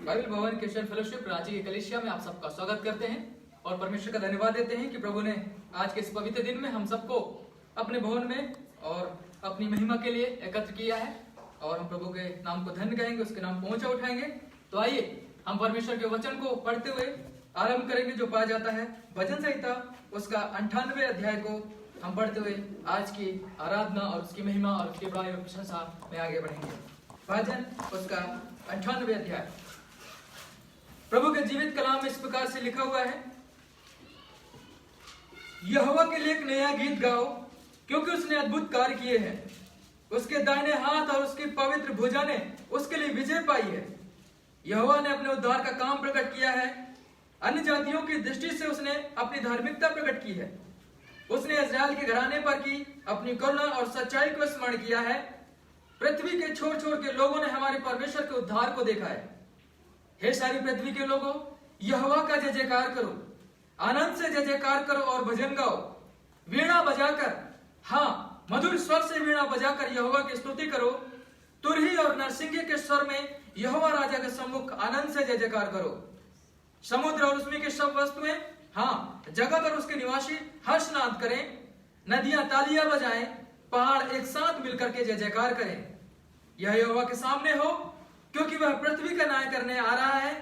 Bible भवन Christian fellowship Ranchi की कलीसिया में आप सबका स्वागत करते हैं और परमेश्वर का धन्यवाद देते हैं कि प्रभु ने आज के इस पवित्र दिन में हम सबको अपने भवन में और अपनी महिमा के लिए एकत्र किया है और हम प्रभु के नाम को धन्य कहेंगे, उसके नाम को ऊंचा उठाएंगे। तो आइए हम परमेश्वर के वचन को पढ़ते हुए आरंभ करेंगे, जो पाया जाता है भजन संहिता उसका 98वें अध्याय को हम पढ़ते हुए आज की आराधना और उसकी महिमा और उसकी बड़ाई और प्रशंसा में आगे बढ़ेंगे। भजन उसका 98वें अध्याय। प्रभु के जीवित कलाम में इस प्रकार से लिखा हुआ है, यहोवा के लिए एक नया गीत गाओ, क्योंकि उसने अद्भुत कार्य किए हैं। उसके दाहिने हाथ और उसकी पवित्र भुजा ने उसके लिए विजय पाई है। यहोवा ने अपने उद्धार का काम प्रकट किया है। अन्य जातियों की दृष्टि से उसने अपनी धार्मिकता प्रकट की है। उसने इस्राएल के घराने पर की अपनी करुणा और सच्चाई को स्मरण किया है। पृथ्वी के छोर छोर के लोगों ने हमारे परमेश्वर के उद्धार को देखा है। हे सारी पृथ्वी के लोगों, यहोवा का जय जयकार करो, आनंद से जय जयकार करो और भजन गाओ। वीणा बजाकर, हाँ मधुर स्वर से वीणा बजाकर यहोवा की स्तुति करो। तुरही और नरसिंगे के स्वर में यहोवा राजा के सम्मुख आनंद से जय जयकार करो। समुद्र और उसमें के सब वस्तुएं, हाँ जगत और उसके निवासी हर्षनाद करें। नदियां तालियां बजाएं, पहाड़ एक साथ मिलकर के जय जयकार करें। यह यहोवा के सामने हो, क्योंकि वह पृथ्वी का न्याय करने आ रहा है।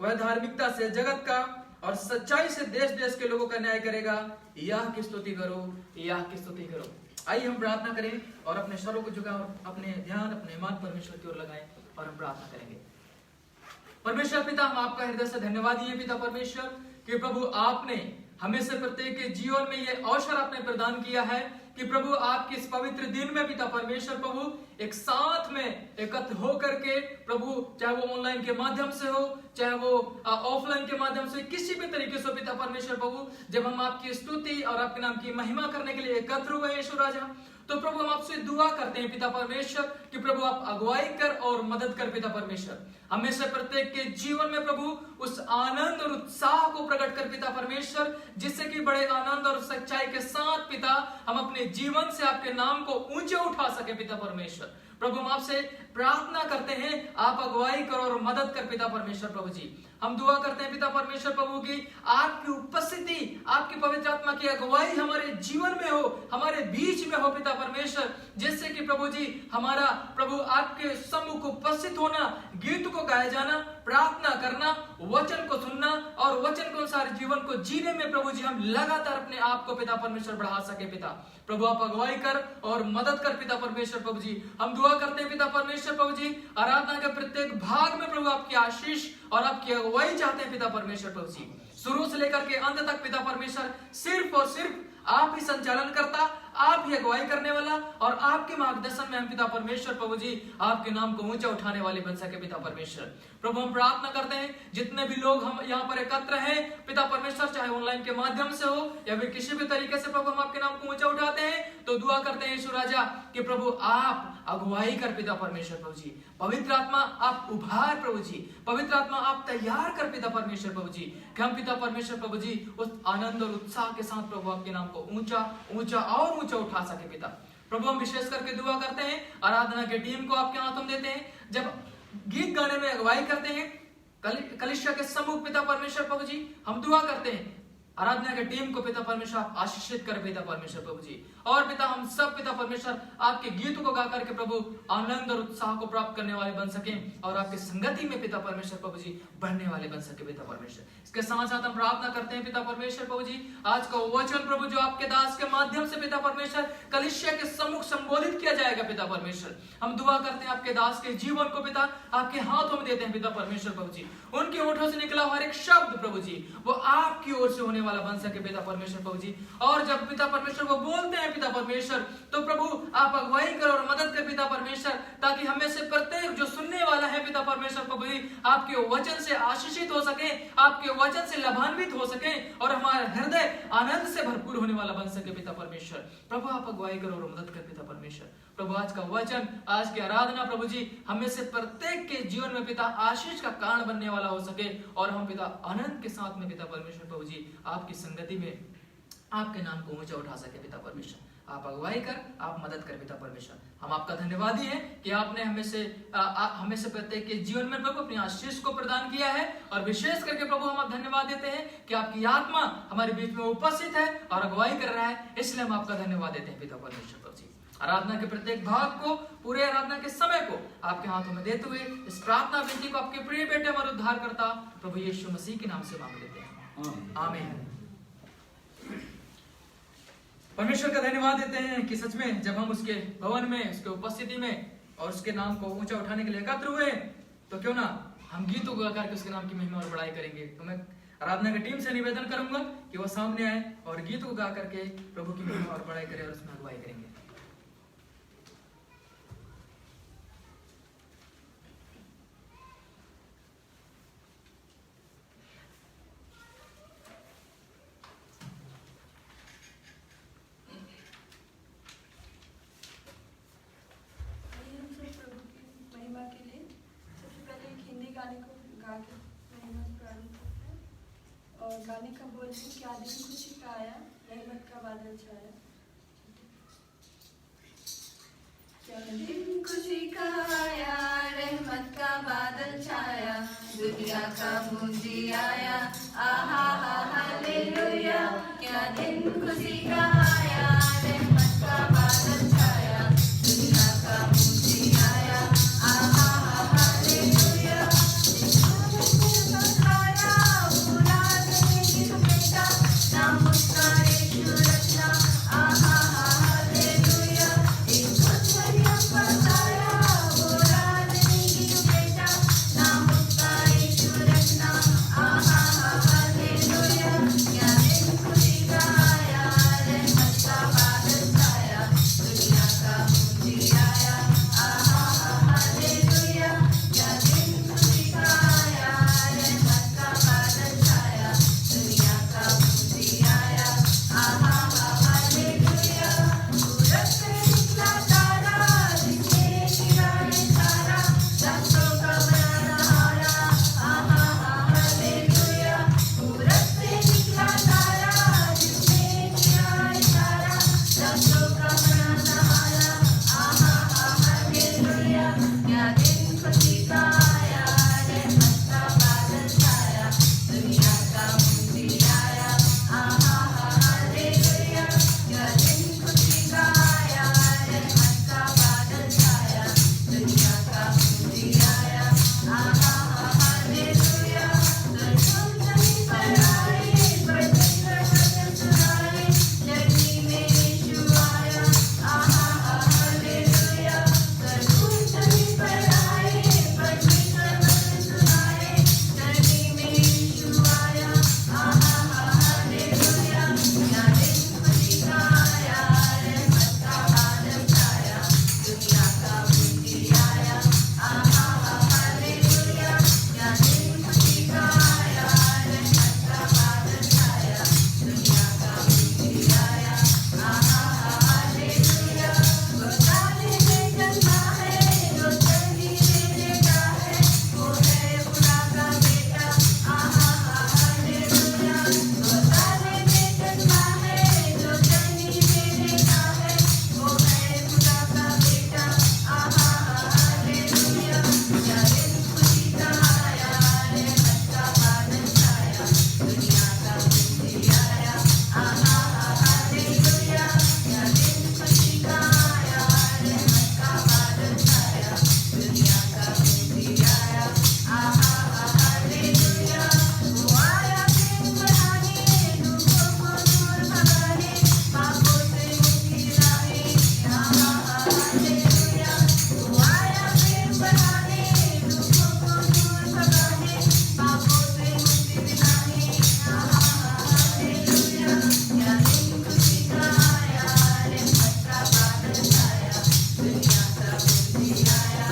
वह धार्मिकता से जगत का और सच्चाई से देश देश के लोगों का न्याय करेगा। यह की स्तुति करो, यह की स्तुति करो। आइए हम प्रार्थना करें और अपने स्वरों को झुकाएं और अपने ध्यान अपने मान परमेश्वर की ओर लगाएं और हम प्रार्थना करेंगे। परमेश्वर पिता, हम आपका हृदय से धन्यवाद दिए पिता परमेश्वर कि प्रभु आपने हमें से प्रत्येक के जीवन में ये अवसर आपने प्रदान किया है कि प्रभु आपके इस पवित्र दिन में पिता परमेश्वर प्रभु एक साथ में एकत्र होकर के प्रभु, चाहे वो ऑनलाइन के माध्यम से हो, चाहे वो ऑफलाइन के माध्यम से, किसी भी तरीके से पिता परमेश्वर प्रभु, जब हम आपकी स्तुति और आपके नाम की महिमा करने के लिए एकत्र हुए यीशु राजा, तो प्रभु हम आपसे दुआ करते हैं पिता परमेश्वर कि प्रभु आप अगुवाई कर और मदद कर पिता परमेश्वर। हमें से प्रत्येक के जीवन में प्रभु उस आनंद और उत्साह को प्रकट कर पिता परमेश्वर, जिससे कि बड़े आनंद और सच्चाई के साथ पिता हम अपने जीवन से आपके नाम को ऊंचे उठा सके पिता परमेश्वर। प्रभु हम आपसे प्रार्थना करते हैं, आप अगुवाई करो और मदद कर पिता परमेश्वर प्रभु जी। हम दुआ करते हैं पिता परमेश्वर प्रभु की आपकी उपस्थिति, आपकी पवित्र आत्मा की अगुवाई हमारे जीवन में हो, हमारे बीच में हो पिता परमेश्वर, जिससे कि प्रभु जी हमारा प्रभु आपके सम्मुख उपस्थित होना, गीत को गाया जाना, प्रार्थना करना, वचन को सुनना और वचन के अनुसार जीवन को जीने में प्रभु जी हम लगातार अपने आप को पिता परमेश्वर बढ़ा सके पिता। प्रभु आप अगुवाई कर और मदद कर पिता परमेश्वर प्रभु जी। हम दुआ करते हैं पिता परमेश्वर प्रभु जी, आराधना के प्रत्येक भाग में प्रभु आपकी आशीष और आपकी अगुवाई चाहते हैं पिता परमेश्वर प्रभु जी। शुरू से लेकर के अंत तक पिता परमेश्वर सिर्फ और सिर्फ आप ही संचालन करता, आप ही अगुवाई करने वाला और आपके मार्गदर्शन में हम पिता परमेश्वर प्रभु जी आपके नाम को ऊंचा उठाने वाले बन सके पिता परमेश्वर। प्रभु हम प्रार्थना करते हैं जितने भी लोग हम यहाँ पर एकत्र हैं पिता परमेश्वर, चाहे ऑनलाइन के माध्यम से हो या फिर किसी भी तरीके से प्रभु हम आपके नाम को ऊंचा उठाते हैं, तो दुआ करते हैं यीशु राजा कि प्रभु आप अगुवाई कर पिता परमेश्वर प्रभु जी। पवित्र आत्मा आप उभार प्रभु जी, पवित्र आत्मा आप तैयार कर पिता परमेश्वर प्रभु जी, कि हम पिता परमेश्वर प्रभु जी उस आनंद और उत्साह के साथ प्रभु आपके नाम को ऊंचा ऊंचा और ऊंचा उठा सके पिता। प्रभु हम विशेष करके दुआ करते हैं, आराधना के टीम को आपके हाथों में देते हैं, जब गीत गाने में अगुवाई करते हैं कलीसिया के सम्मुख पिता परमेश्वर प्रभु जी, हम दुआ करते हैं आराधना के टीम को पिता परमेश्वर आप आशीषित कर पिता परमेश्वर प्रभु जी। और पिता हम सब पिता परमेश्वर आपके गीत को गा करके प्रभु आनंद और उत्साह को प्राप्त करने वाले बन सके और आपके संगति में पिता परमेश्वर प्रभु जी बढ़ने वाले बन सके पिता परमेश्वर। इसके साथ साथ हम प्रार्थना करते हैं पिता परमेश्वर प्रभु जी, आज का वचन प्रभु जो आपके दास के माध्यम से पिता परमेश्वर कलीसिया के सम्मुख संबोधित किया जाएगा पिता परमेश्वर, हम दुआ करते हैं आपके दास के जीवन को पिता आपके हाथों में देते हैं पिता परमेश्वर प्रभु जी। उनके होठों से निकला हर एक शब्द प्रभु जी वो आपकी ओर से होने वाला बन सके पिता परमेश्वर प्रभु जी। और जब पिता परमेश्वर वो बोलते हैं पिता परमेश्वर, तो प्रभु आप अगुवाई करो और मदद कर पिता परमेश्वर, ताकि हमें से प्रत्येक जो सुनने वाला है पिता परमेश्वर प्रभु जी आपके वचन से आशीषित हो सके, आपके वचन से लाभान्वित हो सके और हमारा हृदय आनंद से भरपूर होने वाला बन सके पिता परमेश्वर। प्रभु आप अगुवाई करो और मदद कर पिता परमेश्वर। प्रभु आज का वचन, आज की आराधना प्रभु जी हमें से प्रत्येक के जीवन में पिता आशीष का कारण बनने वाला हो सके और हम पिता आनंद के साथ में पिता परमेश्वर प्रभु जी आपकी संगति में आपके नाम को ऊंचा उठा सके पिता परमेश्वर। आप अगुवाई कर, आप मदद कर पिता परमेश्वर। हम आपका धन्यवादी हैं कि आपने हमें से प्रत्येक के जीवन में प्रभु अपनी आशीष को प्रदान किया है। और विशेष करके प्रभु हम धन्यवाद देते हैं कि आपकी आत्मा हमारे बीच में उपस्थित है और अगुवाई कर रहा है, इसलिए हम आपका धन्यवाद देते हैं पिता परमेश्वर। आराधना के प्रत्येक भाग को, पूरे आराधना के समय को आपके हाथों में देते हुए इस प्रार्थना विनती को आपके प्रिय बेटे हमारे उद्धारकर्ता प्रभु यीशु मसीह के नाम से मांग लेते हैं, आमीन। परमेश्वर का धन्यवाद देते हैं कि सच में जब हम उसके भवन में, उसके उपस्थिति में और उसके नाम को ऊंचा उठाने के लिए एकत्र हुए, तो क्यों ना हम गीतों को गा के उसके नाम की महिमा और बड़ाई करेंगे। तो मैं आराधना की टीम से निवेदन करूंगा कि वो सामने आए और गीतों को गा करके प्रभु की महिमा और बड़ाई करें और उसमें अगुवाई करेंगे। और गाने का बोल है, क्या दिन खुशी का आया, रहमत का बादल छाया। क्या दिन खुशी का आया, रहमत का बादल छाया, दुनिया का मुंजी आया, आहा हा हालेलुया। क्या दिन खुशी का आया, रहमत का बादल छाया, दुनिया का मुंजी आया, आहा हा हालेलुया। नाम उसका यीशु रचना, आहा हा हालेलुया। एक मछलियां बताया, वो राजनी की जो बेटा, नाम उसका यीशु रचना, आहा हा हालेलुया। क्या दिन खुशी का आया, रहमत का बादल छाया, दुनिया का मुंजी आया, आहा हा हालेलुया। क्या दिन खुशी का आया, रहमत का बादल छाया, दुनिया का मुंजी आया, आहा हा हालेलुया। सूरज से निकला तारा, जिसने गिराए तारा, रास्तों का बना सहारा, आहा हा हालेलुया। सूरज से निकला तारा, जिसने गिराए तारा, रास्तों का बना सहारा, आहा हा हालेलुया। क्या दिन खुशी का आया, रहमत का बादल छाया, दुनिया का मुंजी आया, आहा हा हालेलुया। क्या दिन खुशी का आया, रहमत का बादल छाया, दुनिया का मुंजी आया, आहा हा हालेलुया। धरती जमीन पर आए, परमेश्वर वचन सुनाए, धरती में यीशु आया, आहा हा हालेलुया। धरती जमीन पर आए, परमेश्वर वचन सुनाए, धरती में यीशु आया, आहा हा हालेलुया। क्या दिन खुशी का आया, रहमत का बादल छाया, दुनिया का मुंजी आया, आहा हा हालेलुया। क्या दिन खुशी का आया, रहमत का बादल छाया, दुनिया का मुंजी आया, आहा हा हालेलुया। वो ताने में जन्मा है, जो चंगी में लेटा है, वो है खुदा का बेटा, आहा हा हालेलुया। वो ताने में जन्मा है, जो चंगी में लेटा है, वो है खुदा का बेटा, आहा हा हालेलुया। क्या दिन खुशी का आया, रहमत का बादल छाया, दुनिया का मुंजी आया, आहा हा हालेलुया। क्या दिन खुशी का आया, रहमत का बादल छाया, दुनिया का मुंजी आया, आहा हा हालेलुया। वो आया प्रेम बढ़ाने, दुखों को दूर भगाने, पापों से मुक्ति दिलाने, आहा हा हालेलुया। वो आया प्रेम बढ़ाने, दुखों को दूर भगाने, पापों से मुक्ति दिलाने, आहा हा हालेलुया। क्या दिन खुशी का आया, रहमत का बादल छाया, दुनिया का मुंजी आया,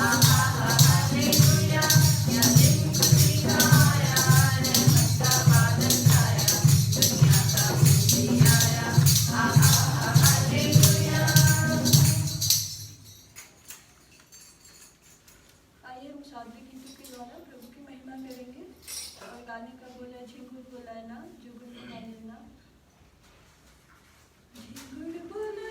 आहा हा हालेलुया। क्या दिन खुशी का आया, रहमत का बादल छाया, दुनिया का मुंजी आया, आहा हा हालेलुया। आइए हम सादगी गीतों के द्वारा प्रभु की महिमा करेंगे। और गाने का बोल है, झिंगुर बोलाए ना, जुगुर बोलाए ना, झिंगुर बोलाए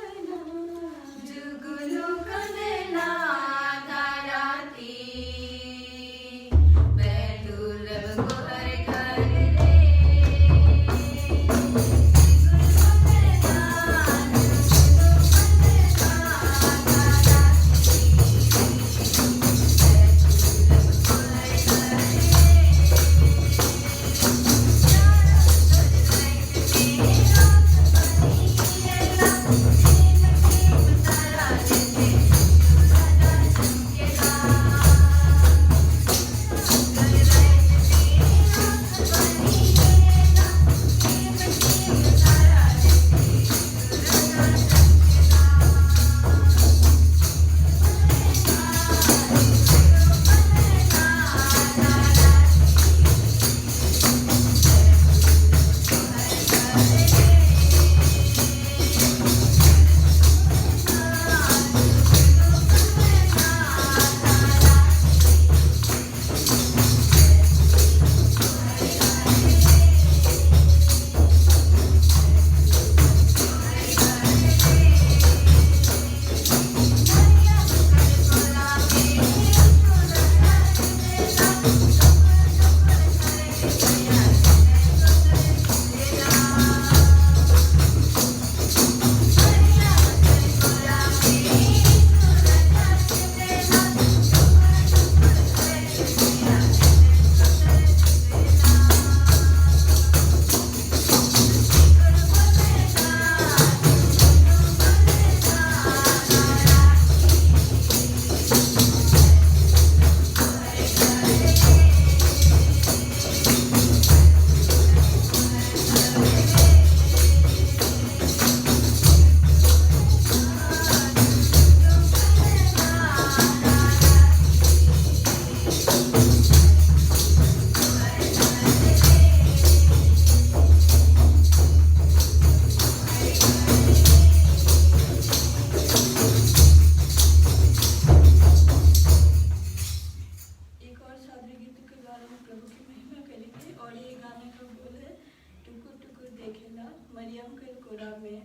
देखेला मरियम के कोरा में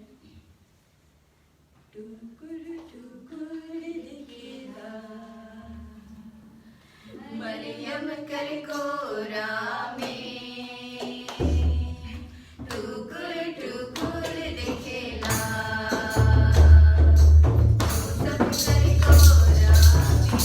टुकुर टुकुर देखेला मरियम कर कोरा में टुकुर टुकुर देखेला सब कर कोरा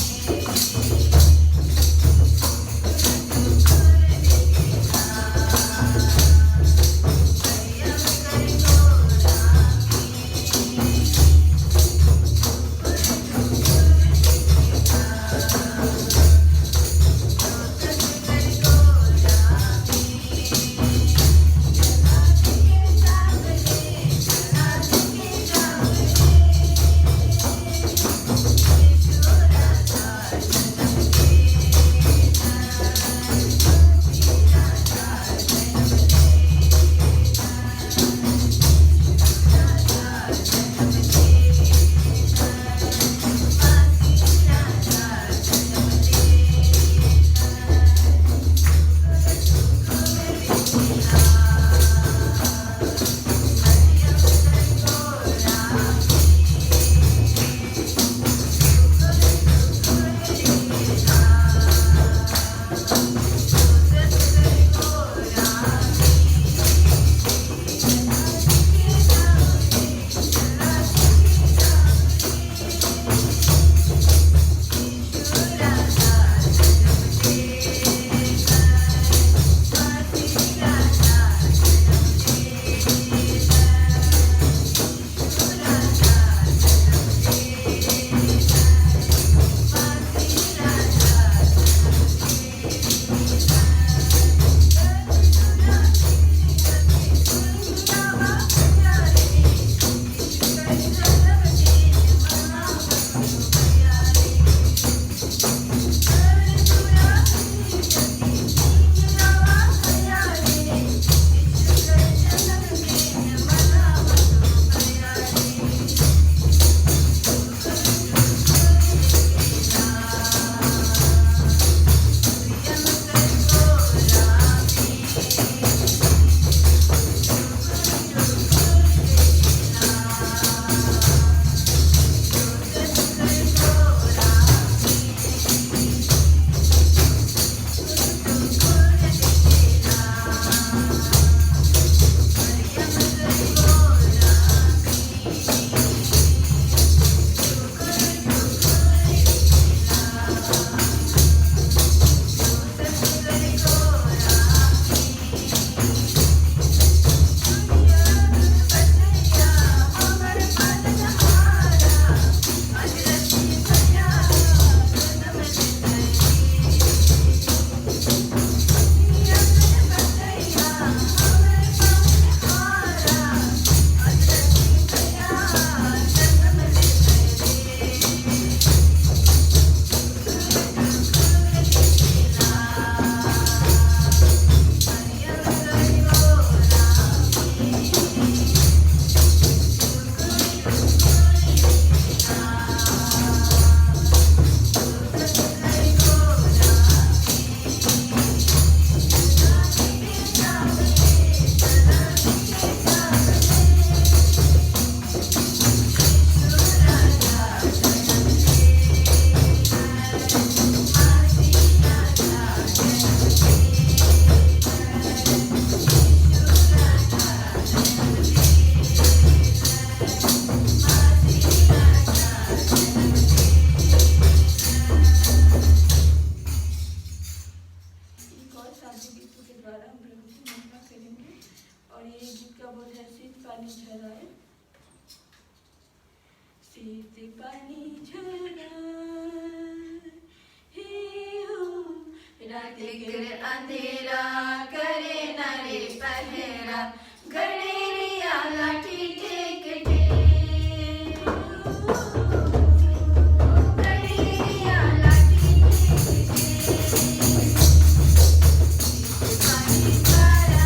शीत पानी झरा हे हो रात गिर अंधेरा करे नारे पहरा गणेरिया लाठी टेक टेक गणेरिया लाठी टेक टेक पानी झरा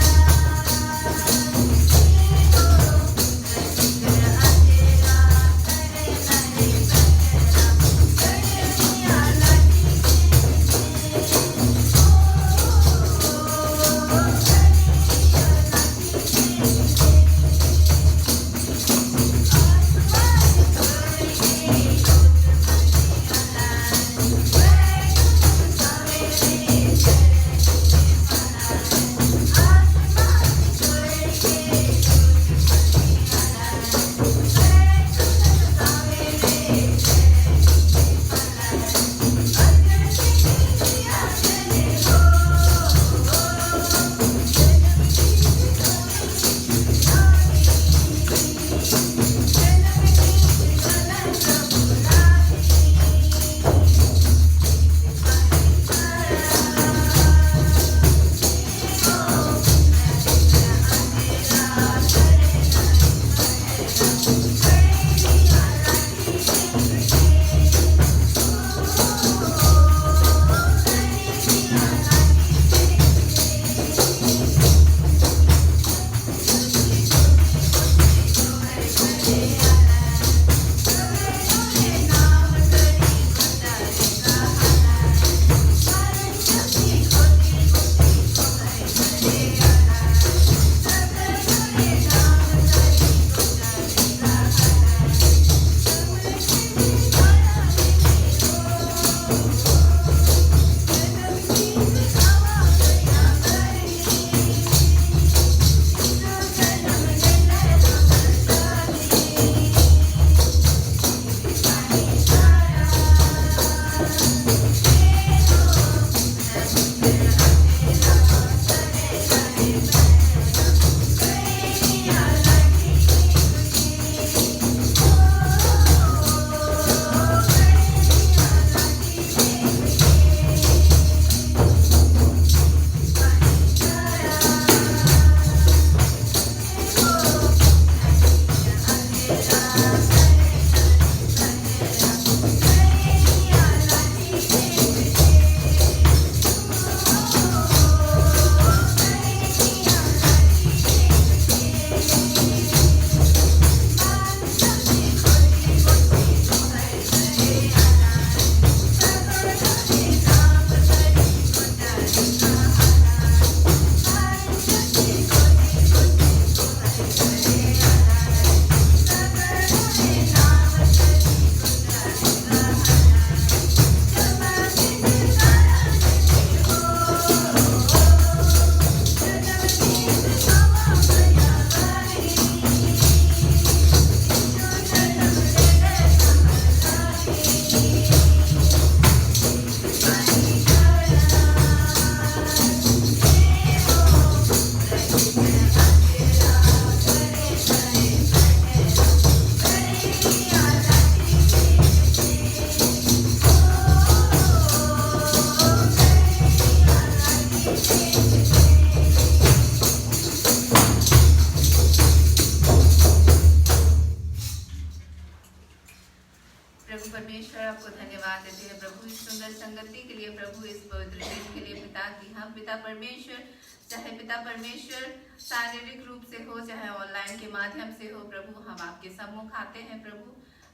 प्रभु परमेश्वर आपको धन्यवाद देते हैं प्रभु इस सुंदर संगति के लिए, प्रभु इस पवित्र दिन के लिए पिता की हम पिता परमेश्वर, चाहे पिता परमेश्वर शारीरिक रूप से हो चाहे ऑनलाइन के माध्यम से हो, प्रभु हम आपके सम्मुख आते हैं प्रभु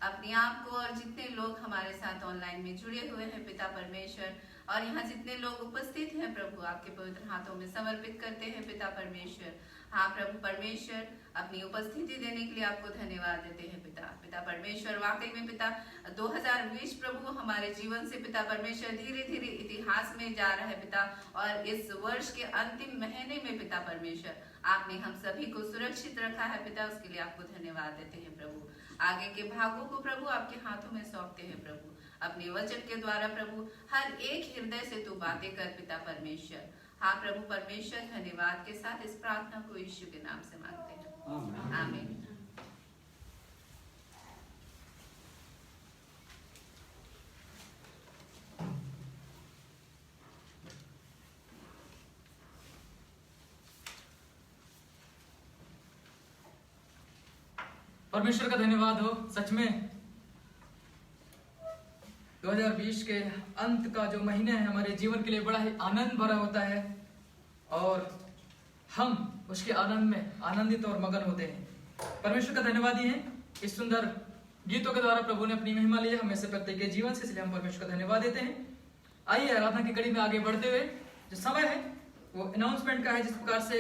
अपने आप को, और जितने लोग हमारे साथ ऑनलाइन में जुड़े हुए हैं पिता परमेश्वर, और यहाँ जितने लोग उपस्थित हैं प्रभु आपके पवित्र हाथों में समर्पित करते हैं पिता परमेश्वर। हाँ प्रभु परमेश्वर, अपनी उपस्थिति देने के लिए आपको धन्यवाद देते हैं पिता परमेश्वर। वाकई में पिता 2020 प्रभु हमारे जीवन से पिता परमेश्वर धीरे धीरे इतिहास में जा रहा है पिता, और इस वर्ष के अंतिम महीने में पिता परमेश्वर आपने हम सभी को सुरक्षित रखा है पिता, उसके लिए आपको धन्यवाद देते हैं प्रभु। आगे के भागों को प्रभु आपके हाथों में सौंपते हैं प्रभु, अपने वचन के द्वारा प्रभु हर एक हृदय से तू बातें कर पिता परमेश्वर। हाँ प्रभु परमेश्वर, धन्यवाद के साथ इस प्रार्थना को यीशु के नाम से मांगते हैं, आमीन। परमेश्वर का धन्यवाद हो। सच में 2020 के अंत का जो महीना है हमारे जीवन के लिए बड़ा ही आनंद भरा होता है, और हम उसके आनंद में आनंदित और मगन होते हैं। परमेश्वर का धन्यवादी है। इस सुंदर गीतों के द्वारा प्रभु ने अपनी महिमा ली है हमें से प्रत्येक के जीवन से, इसलिए हम परमेश्वर का धन्यवाद देते हैं। आइए आराधना की कड़ी में आगे बढ़ते हुए जो समय है वो अनाउंसमेंट का है, जिस प्रकार से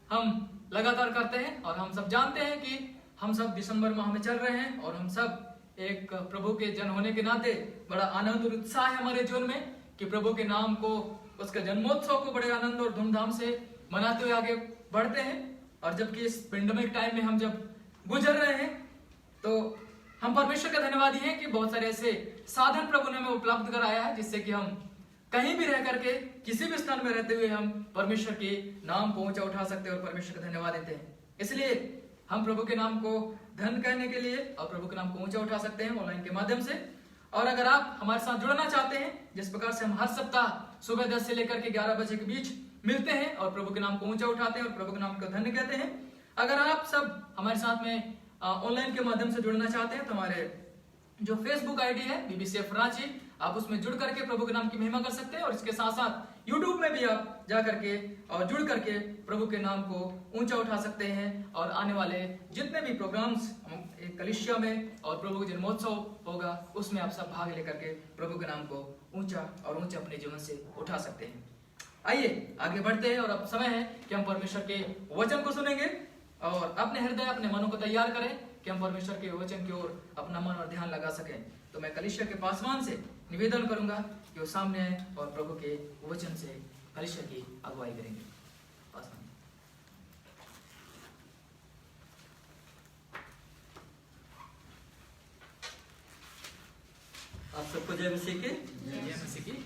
हम लगातार करते हैं। और हम सब जानते हैं कि हम सब दिसंबर माह में चल रहे हैं, और हम सब एक प्रभु के जन होने के नाते बड़ा आनंद और उत्साह है हमारे जीवन में कि प्रभु के नाम को, उसके जन्मोत्सव को बड़े आनंद और धूमधाम से मनाते हुए आगे बढ़ते हैं। और जबकि इस पेंडेमिक टाइम में हम जब गुजर रहे हैं, तो हम परमेश्वर का धन्यवादी हैं कि बहुत सारे ऐसे साधन प्रभु ने हमें उपलब्ध कराया है, जिससे कि हम कहीं भी रह करके किसी भी स्थान में रहते हुए हम परमेश्वर के नाम को ऊंचा उठा सकते हैं और परमेश्वर का धन्यवाद देते हैं। इसलिए हम प्रभु के नाम को धन कहने के लिए और प्रभु के नाम को ऊंचा उठा सकते हैं ऑनलाइन के माध्यम से। और अगर आप हमारे साथ जुड़ना चाहते हैं, जिस प्रकार से हम हर सप्ताह सुबह 10 से लेकर के 11 बजे के बीच मिलते हैं और प्रभु के नाम को ऊंचा उठाते हैं और प्रभु के नाम को धन्य कहते हैं, अगर आप सब हमारे साथ में ऑनलाइन के माध्यम से जुड़ना चाहते हैं, तो हमारे जो फेसबुक आईडी है BBCF रांची, आप उसमें जुड़ करके प्रभु के नाम की महिमा कर सकते हैं। और इसके साथ साथ यूट्यूब में भी आप जा करके और जुड़ करके प्रभु के नाम को ऊंचा उठा सकते हैं। और आने वाले जितने भी प्रोग्राम्स एक कलिसिया में और प्रभु का जन्मोत्सव होगा, उसमें आप सब भाग लेकर के प्रभु के नाम को ऊंचा और ऊंचा अपने जीवन से उठा सकते हैं। आइए आगे बढ़ते हैं, और अब समय है कि हम परमेश्वर के वचन को सुनेंगे और अपने हृदय अपने मनों को तैयार करें कि हम परमेश्वर के वचन की ओर अपना मन और ध्यान लगा सकें। तो मैं कलीसिया के पासवान से निवेदन करूंगा कि वो सामने आए और प्रभु के वचन से कलीसिया की अगुवाई करेंगे। पासवान। आप सबको जय मसीह की। जय मसीह की।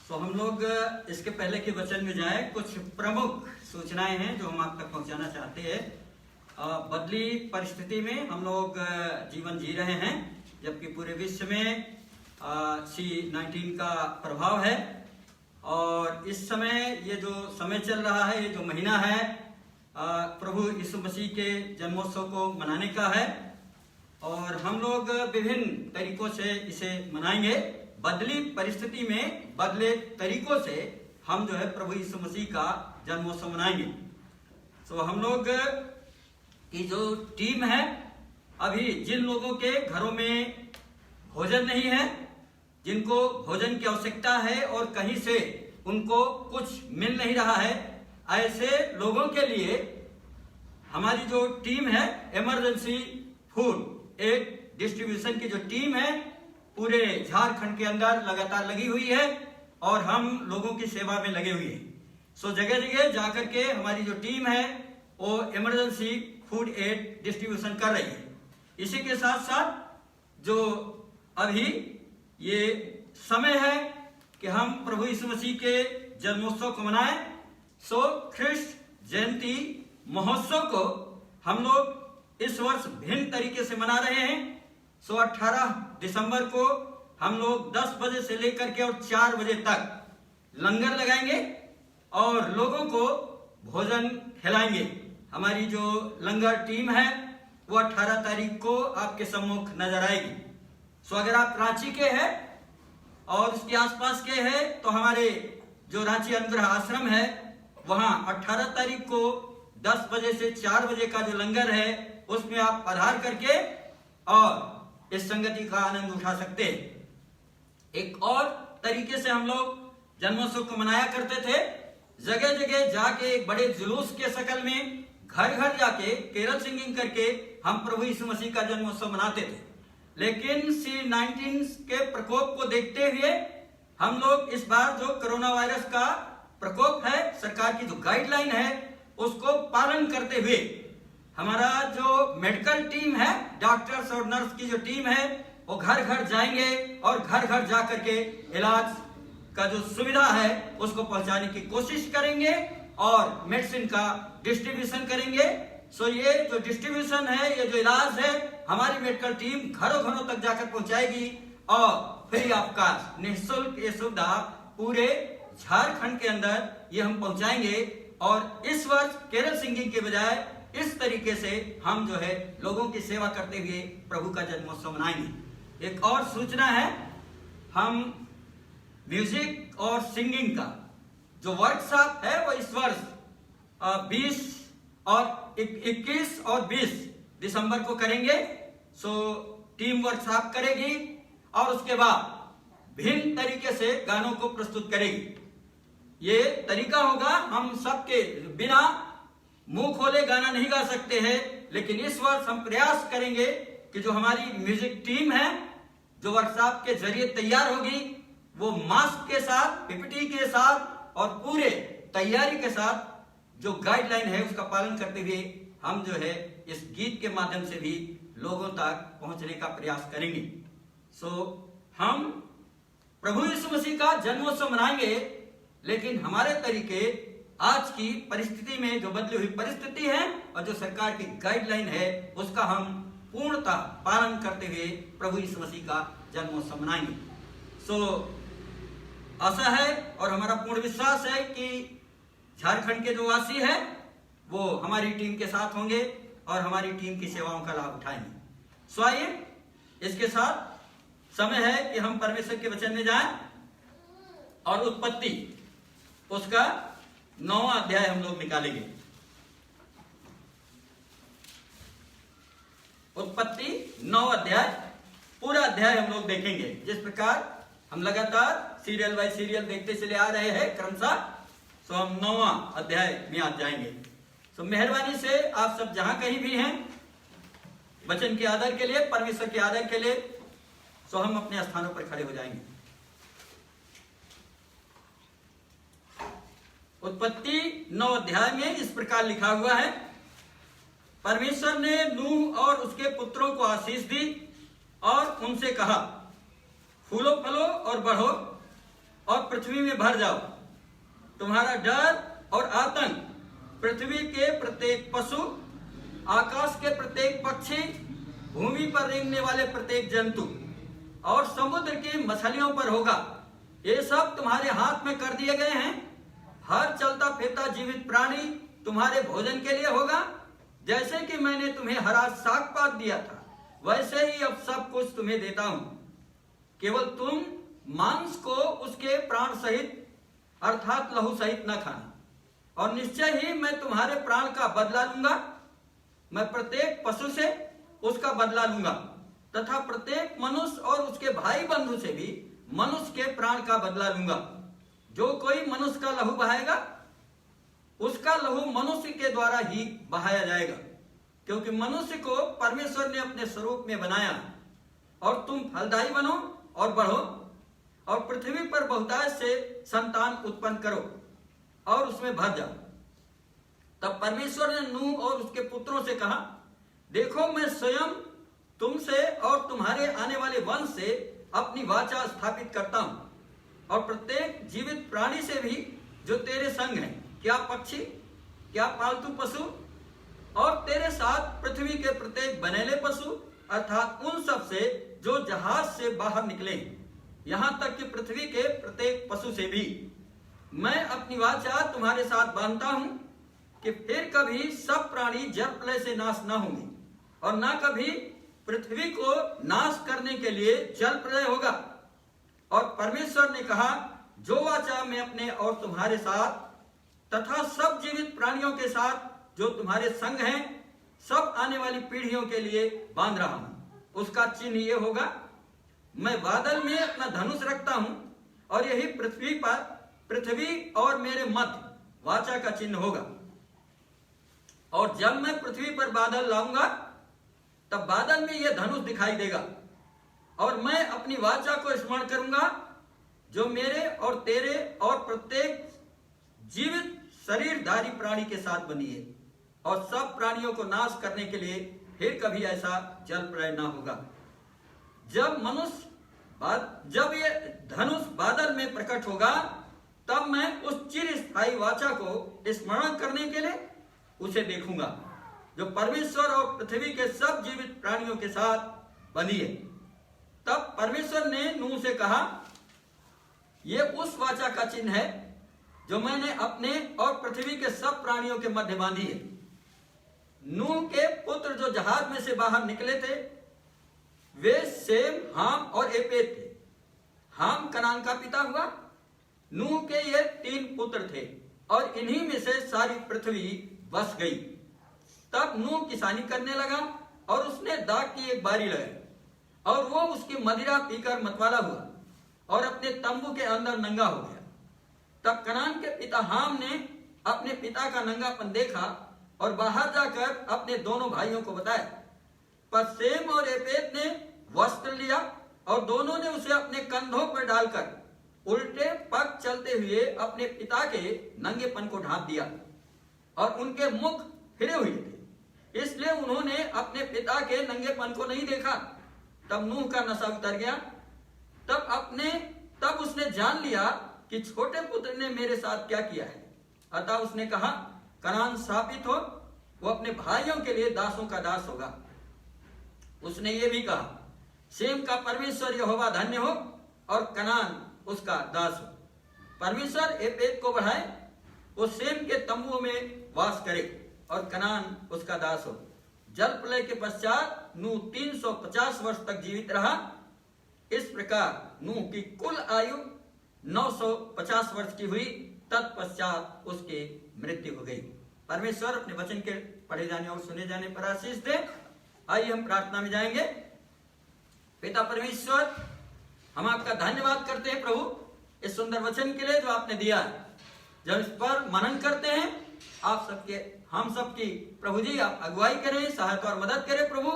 तो हम लोग इसके पहले के वचन में जाएं, कुछ प्रमुख सूचनाएं हैं जो हम आप तक पहुंचाना चाहते हैं। बदली परिस्थिति में हम लोग जीवन जी रहे हैं, जबकि पूरे विश्व में C-19 का प्रभाव है। और इस समय ये जो समय चल रहा है, ये जो महीना है, प्रभु यीशु मसीह के जन्मोत्सव को मनाने का है और हम लोग विभिन्न तरीकों से इसे मनाएंगे। बदली परिस्थिति में बदले तरीकों से हम जो है प्रभु यीशु मसीह का जन्मोत्सव मनाएंगे। तो हम लोग की जो टीम है, अभी जिन लोगों के घरों में भोजन नहीं है, जिनको भोजन की आवश्यकता है और कहीं से उनको कुछ मिल नहीं रहा है, ऐसे लोगों के लिए हमारी जो टीम है इमरजेंसी फूड एड डिस्ट्रीब्यूशन की जो टीम है पूरे झारखंड के अंदर लगातार लगी हुई है और हम लोगों की सेवा में लगे हुए हैं। सो जगह जगह जाकर के हमारी जो टीम है वो इमरजेंसी फूड एड डिस्ट्रीब्यूशन कर रही है। इसी के साथ साथ जो अभी ये समय है कि हम प्रभु यीशु मसीह के जन्मोत्सव को मनाएं। सो ख्रिस्ट जयंती महोत्सव को हम लोग इस वर्ष भिन्न तरीके से मना रहे हैं। सो 18 दिसंबर को हम लोग 10 बजे से लेकर के और 4 बजे तक लंगर लगाएंगे और लोगों को भोजन खिलाएंगे। हमारी जो लंगर टीम है वो 18 तारीख को आपके सम्मुख नजर आएगी। सो अगर आप रांची के हैं और उसके आसपास के हैं तो हमारे जो रांची अनुग्रह आश्रम है वहां 18 तारीख को 10 बजे से 4 बजे का जो लंगर है उसमें आप पधार करके और इस संगति का आनंद उठा सकते हैं। एक और तरीके से हम लोग जन्मोत्सव को मनाया करते थे, जगह जगह जाके एक बड़े जुलूस के शक्ल में घर घर जाके केरल सिंगिंग करके हम प्रभु यीशु मसीह का जन्मोत्सव मनाते थे। लेकिन C-19 के प्रकोप को देखते हुए हम लोग इस बार जो कोरोना वायरस का प्रकोप है, सरकार की जो गाइडलाइन है उसको पालन करते हुए हमारा जो मेडिकल टीम है, डॉक्टर्स और नर्स की जो टीम है वो घर घर जाएंगे और घर घर जाकर के इलाज का जो सुविधा है उसको पहुंचाने की कोशिश करेंगे और मेडिसिन का डिस्ट्रीब्यूशन करेंगे। सो ये जो डिस्ट्रीब्यूशन है, ये जो इलाज है, हमारी मेडिकल टीम घरों घरों तक जाकर पहुंचाएगी और फ्री ऑफ कॉस्ट निःशुल्क ये सुविधा पूरे झारखंड के अंदर ये हम पहुंचाएंगे। और इस वर्ष केरल सिंगिंग के बजाय इस तरीके से हम जो है लोगों की सेवा करते हुए प्रभु का जन्मोत्सव मनाएंगे। एक और सूचना है, हम म्यूजिक और सिंगिंग का जो वर्कशॉप है वो इस वर्ष 21 और 20 दिसंबर को करेंगे। सो टीम वर्कशॉप करेगी और उसके बाद भिन्न तरीके से गानों को प्रस्तुत करेगी। ये तरीका होगा, हम सबके बिना मुंह खोले गाना नहीं गा सकते हैं, लेकिन इस वर्ष हम प्रयास करेंगे कि जो हमारी म्यूजिक टीम है जो वर्कशॉप के जरिए तैयार होगी वो मास्क के साथ, पीपीटी के साथ और पूरे तैयारी के साथ जो गाइडलाइन है उसका पालन करते हुए हम जो है इस गीत के माध्यम से भी लोगों तक पहुंचने का प्रयास करेंगे। सो हम प्रभु यीशु मसीह का जन्मोत्सव मनाएंगे, लेकिन हमारे तरीके आज की परिस्थिति में जो बदली हुई परिस्थिति है और जो सरकार की गाइडलाइन है उसका हम पूर्णतः पालन करते हुए प्रभु यीशु मसीह का जन्मोत्सव मनाएंगे। सो आशा है और हमारा पूर्ण विश्वास है कि झारखंड के जो वासी है वो हमारी टीम के साथ होंगे और हमारी टीम की सेवाओं का लाभ उठाएंगे। सो आइए इसके साथ समय है कि हम परमेश्वर के वचन में जाएं और उत्पत्ति उसका 9वां अध्याय हम लोग निकालेंगे। उत्पत्ति 9वां अध्याय, पूरा अध्याय हम लोग देखेंगे। जिस प्रकार हम लगातार सीरियल बाय सीरियल देखते चले आ रहे हैं क्रमशः, सो हम 9वां अध्याय में आज जाएंगे। सो मेहरबानी से आप सब जहां कहीं भी हैं, वचन के आदर के लिए, परमेश्वर के आदर के लिए, सो हम अपने स्थानों पर खड़े हो जाएंगे। उत्पत्ति 9 अध्याय में इस प्रकार लिखा हुआ है, परमेश्वर ने नूह और उसके पुत्रों को आशीष दी और उनसे कहा, फूलो फलो और बढ़ो, और पृथ्वी में भर जाओ। तुम्हारा डर और आतंक पृथ्वी के प्रत्येक पशु, आकाश के प्रत्येक पक्षी, भूमि पर रेंगने वाले प्रत्येक जंतु और समुद्र की मछलियों पर होगा। ये सब तुम्हारे हाथ में कर दिए गए हैं। हर चलता फिरता जीवित प्राणी तुम्हारे भोजन के लिए होगा। जैसे कि मैंने तुम्हें हरा साग पात दिया था, वैसे ही अब सब कुछ तुम्हें देता हूं। केवल तुम मांस को उसके प्राण सहित अर्थात लहू सहित न खाना, और निश्चय ही मैं तुम्हारे प्राण का बदला लूंगा। मैं प्रत्येक पशु से उसका बदला लूंगा तथा प्रत्येक मनुष्य और उसके भाई बंधु से भी मनुष्य के प्राण का बदला लूंगा। जो कोई मनुष्य का लहू बहाएगा, उसका लहू मनुष्य के द्वारा ही बहाया जाएगा, क्योंकि मनुष्य को परमेश्वर ने अपने स्वरूप में बनाया। और तुम फलदायी बनो और बढ़ो और पृथ्वी पर बहुतायत से संतान उत्पन्न करो और उसमें भर जाओ। तब परमेश्वर ने नूह और उसके पुत्रों से कहा, देखो मैं स्वयं तुमसे और तुम्हारे आने वाले वंश से अपनी वाचा स्थापित करता हूं, और प्रत्येक जीवित प्राणी से भी जो तेरे संग है, क्या पक्षी, क्या पालतू पशु, और तेरे साथ पृथ्वी के प्रत्येक बनेले पशु, अर्थात उन सब से जो जहाज से बाहर निकले, यहां तक कि पृथ्वी के प्रत्येक पशु से भी मैं अपनी वाचा तुम्हारे साथ बांधता हूं कि फिर कभी सब प्राणी जल प्रलय से नाश न होंगे, और न कभी पृथ्वी को नाश करने के लिए जल प्रलय होगा। और परमेश्वर ने कहा, जो वाचा मैं अपने और तुम्हारे साथ तथा सब जीवित प्राणियों के साथ जो तुम्हारे संग हैं, सब आने वाली पीढ़ियों के लिए बांध रहा हूं, उसका चिन्ह ये होगा, मैं बादल में अपना धनुष रखता हूं, और यही पृथ्वी और मेरे मध्य वाचा का चिन्ह होगा। और जब मैं पृथ्वी पर बादल लाऊंगा, तब बादल में यह धनुष दिखाई देगा, और मैं अपनी वाचा को स्मरण करूंगा जो मेरे और तेरे और प्रत्येक जीवित शरीरधारी प्राणी के साथ बनी है, और सब प्राणियों को नाश करने के लिए फिर कभी ऐसा जल प्रलय न होगा। जब ये धनुष बादल में प्रकट होगा, तब मैं उस चिरस्थायी वाचा को स्मरण करने के लिए उसे देखूंगा, जो परमेश्वर और पृथ्वी के सब जीवित प्राणियों के साथ बनी है। तब परमेश्वर ने नूह से कहा, यह उस वाचा का चिन्ह है जो मैंने अपने और पृथ्वी के सब प्राणियों के मध्य बांधी है। नूह के पुत्र जो जहाज में से बाहर निकले थे, वे सेम, हाम और एपेत थे। हाम कनान का पिता हुआ। नूह के ये 3 पुत्र थे, और इन्हीं में से सारी पृथ्वी बस गई। तब नूह किसानी करने लगा, और उसने दाख की एक बारी लगाई, और वो उसकी मदिरा पीकर मतवाला हुआ और अपने तंबू के अंदर नंगा हो गया। तब कनान के पिता हाम ने अपने पिता का नंगापन देखा और बाहर जाकर अपने दोनों भाइयों को बताया। पर सेम और एपेत ने वस्त्र लिया, और दोनों ने उसे अपने कंधों पर डालकर उल्टे पग चलते हुए अपने पिता के नंगेपन को ढांप दिया, और उनके मुख फिरे हुए थे, इसलिए उन्होंने अपने पिता के नंगेपन को नहीं देखा। तब नूह का नशा उतर गया। तब उसने जान लिया कि छोटे पुत्र ने मेरे साथ क्या किया है। अतः उसने कहा, कनान शापित हो, वो अपने भाइयों के लिए दासों का दास होगा। उसने ये भी कहा, सेम का परमेश्वर यहोवा धन्य हो, और कनान उसका दास हो। परमेश्वर एपेत को बढ़ाए, वो सेम के तंबुओं में वास करे, और कनान उसका दास हो। जल प्रलय के पश्चात नूह 350 वर्ष तक जीवित रहा। इस प्रकार नूह की कुल आयु 950 वर्ष की हुई। तत्पश्चात उसकी मृत्यु हो गई। परमेश्वर अपने वचन के पढ़े जाने और सुने जाने पर आशीष दे। आइए हम प्रार्थना में जाएंगे। पिता परमेश्वर, हम आपका धन्यवाद करते हैं प्रभु, इस सुंदर वचन के लिए जो आपने दिया है। जब इस पर मनन करते हैं, आप सबके, हम सबकी प्रभु जी आप अगुवाई करें, सहायता और मदद करें प्रभु।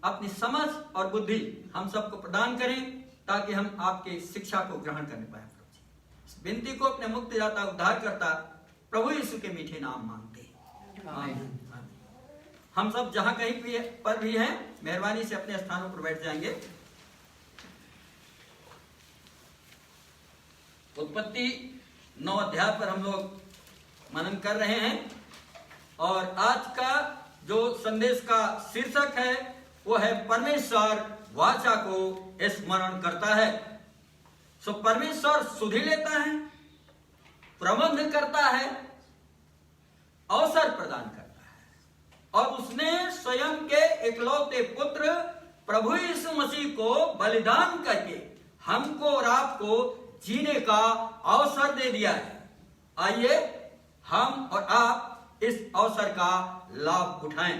अपनी समझ और बुद्धि हम सबको प्रदान करें, ताकि हम आपकी शिक्षा को ग्रहण करने पाए प्रभु जी। इस विनती को अपने मुक्तिदाता उद्धार करता प्रभु यीशु के मीठे नाम मांगते हैं, आमीन। हम सब जहां कहीं पर भी हैं, मेहरबानी से अपने स्थानों पर बैठ जाएंगे। उत्पत्ति 9 अध्याय पर हम लोग मनन कर रहे हैं और आज का जो संदेश का शीर्षक है वो है परमेश्वर वाचा को स्मरण करता है। सो परमेश्वर सुधि लेता है, प्रबंध करता है, अवसर प्रदान करता है और उसने स्वयं के इकलौते पुत्र प्रभु यीशु मसीह को बलिदान करके हमको और आपको जीने का अवसर दे दिया है। आइए हम और आप इस अवसर का लाभ उठाएं।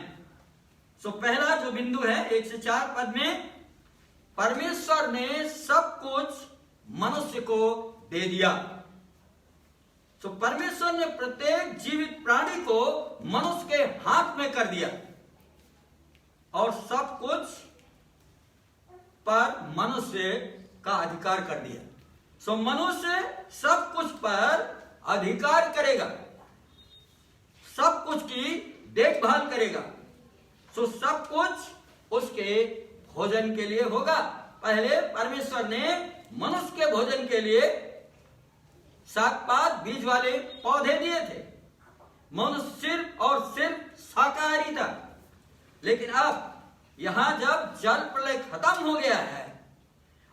सो पहला जो बिंदु है 1 से 4 पद में, परमेश्वर ने सब कुछ मनुष्य को दे दिया। सो परमेश्वर ने प्रत्येक जीवित प्राणी को मनुष्य के हाथ में कर दिया और सब कुछ पर मनुष्य का अधिकार कर दिया। सो मनुष्य सब कुछ पर अधिकार करेगा, सब कुछ की देखभाल करेगा। सो सब कुछ उसके भोजन के लिए होगा। पहले परमेश्वर ने मनुष्य के भोजन के लिए शाक पात बीज वाले पौधे दिए थे। मनुष्य सिर्फ और सिर्फ शाकाहारी था, लेकिन अब यहां जब जल प्रलय खत्म हो गया है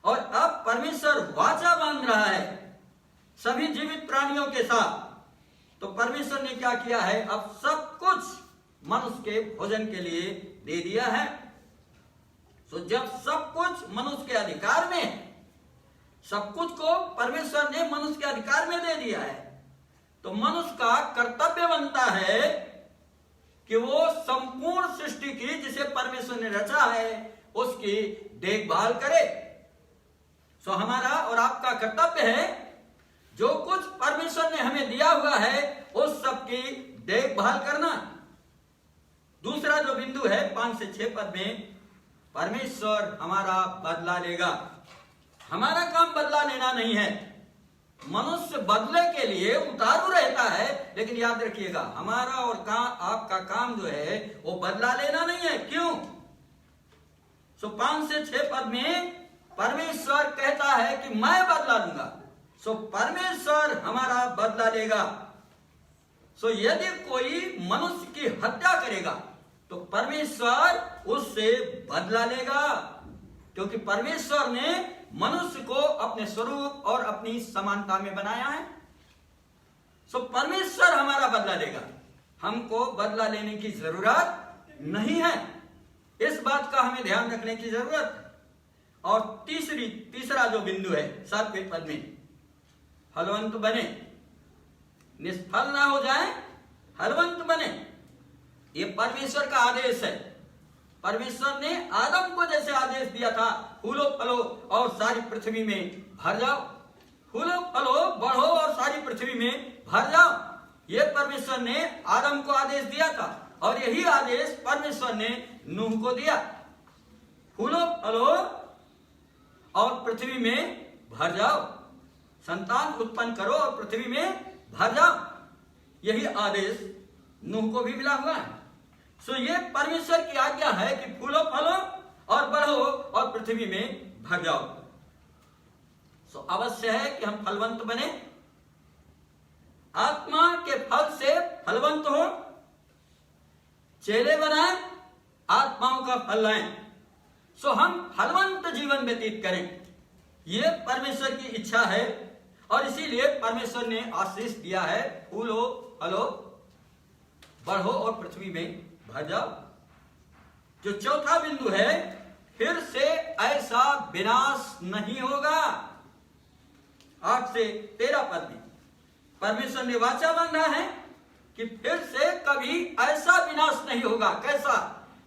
और अब परमेश्वर वाचा बांध रहा है सभी जीवित प्राणियों के साथ, तो परमेश्वर ने क्या किया है, अब सब कुछ मनुष्य के भोजन के लिए दे दिया है। तो जब सब कुछ मनुष्य के अधिकार में है, सब कुछ को परमेश्वर ने मनुष्य के अधिकार में दे दिया है, तो मनुष्य का कर्तव्य बनता है कि वो संपूर्ण सृष्टि की जिसे परमेश्वर ने रचा है उसकी देखभाल करे। सो हमारा और आपका कर्तव्य है जो कुछ परमेश्वर ने हमें दिया हुआ है उस सब की देखभाल करना। दूसरा जो बिंदु है 5 से 6 पद में, परमेश्वर हमारा बदला लेगा। हमारा काम बदला लेना नहीं है, मनुष्य बदले के लिए उतारू रहता है, लेकिन याद रखिएगा हमारा और आपका काम जो है वो बदला लेना नहीं है। क्यों? सो 5 से 6 पद में परमेश्वर कहता है कि मैं बदला लूंगा। सो परमेश्वर हमारा बदला लेगा। सो यदि कोई मनुष्य की हत्या करेगा तो परमेश्वर उससे बदला लेगा, क्योंकि परमेश्वर ने मनुष्य को अपने स्वरूप और अपनी समानता में बनाया है। सो परमेश्वर हमारा बदला लेगा, हमको बदला लेने की जरूरत नहीं है। इस बात का हमें ध्यान रखने की जरूरत है। और तीसरा जो बिंदु है 7वें पद में, फलवंत बने, निष्फल ना हो जाए, फलवंत बने। ये परमेश्वर का आदेश है। परमेश्वर ने आदम को जैसे आदेश दिया था, फूलो फलो और सारी पृथ्वी में भर जाओ, फूलो फलो बढ़ो और सारी पृथ्वी में भर जाओ, ये परमेश्वर ने आदम को आदेश दिया था और यही आदेश परमेश्वर ने नूह को दिया। फूलो फलो और पृथ्वी में भर जाओ, संतान उत्पन्न करो और पृथ्वी में भर जाओ, यही आदेश नूह को भी मिला हुआ है। सो ये परमेश्वर की आज्ञा है कि फूलो फलो और बढ़ो और पृथ्वी में भर जाओ। सो अवश्य है कि हम फलवंत बने, आत्मा के फल से फलवंत हो, चेले बनाए, आत्माओं का फल लाएं। सो हम फलवंत जीवन व्यतीत करें, यह परमेश्वर की इच्छा है और इसीलिए परमेश्वर ने आशीष दिया है, फूलो फलो बढ़ो और पृथ्वी में भर जाओ। जो चौथा बिंदु है, फिर से ऐसा विनाश नहीं होगा। 8 से 13 पद में परमेश्वर ने वाचा बांधा है कि फिर से कभी ऐसा विनाश नहीं होगा। कैसा?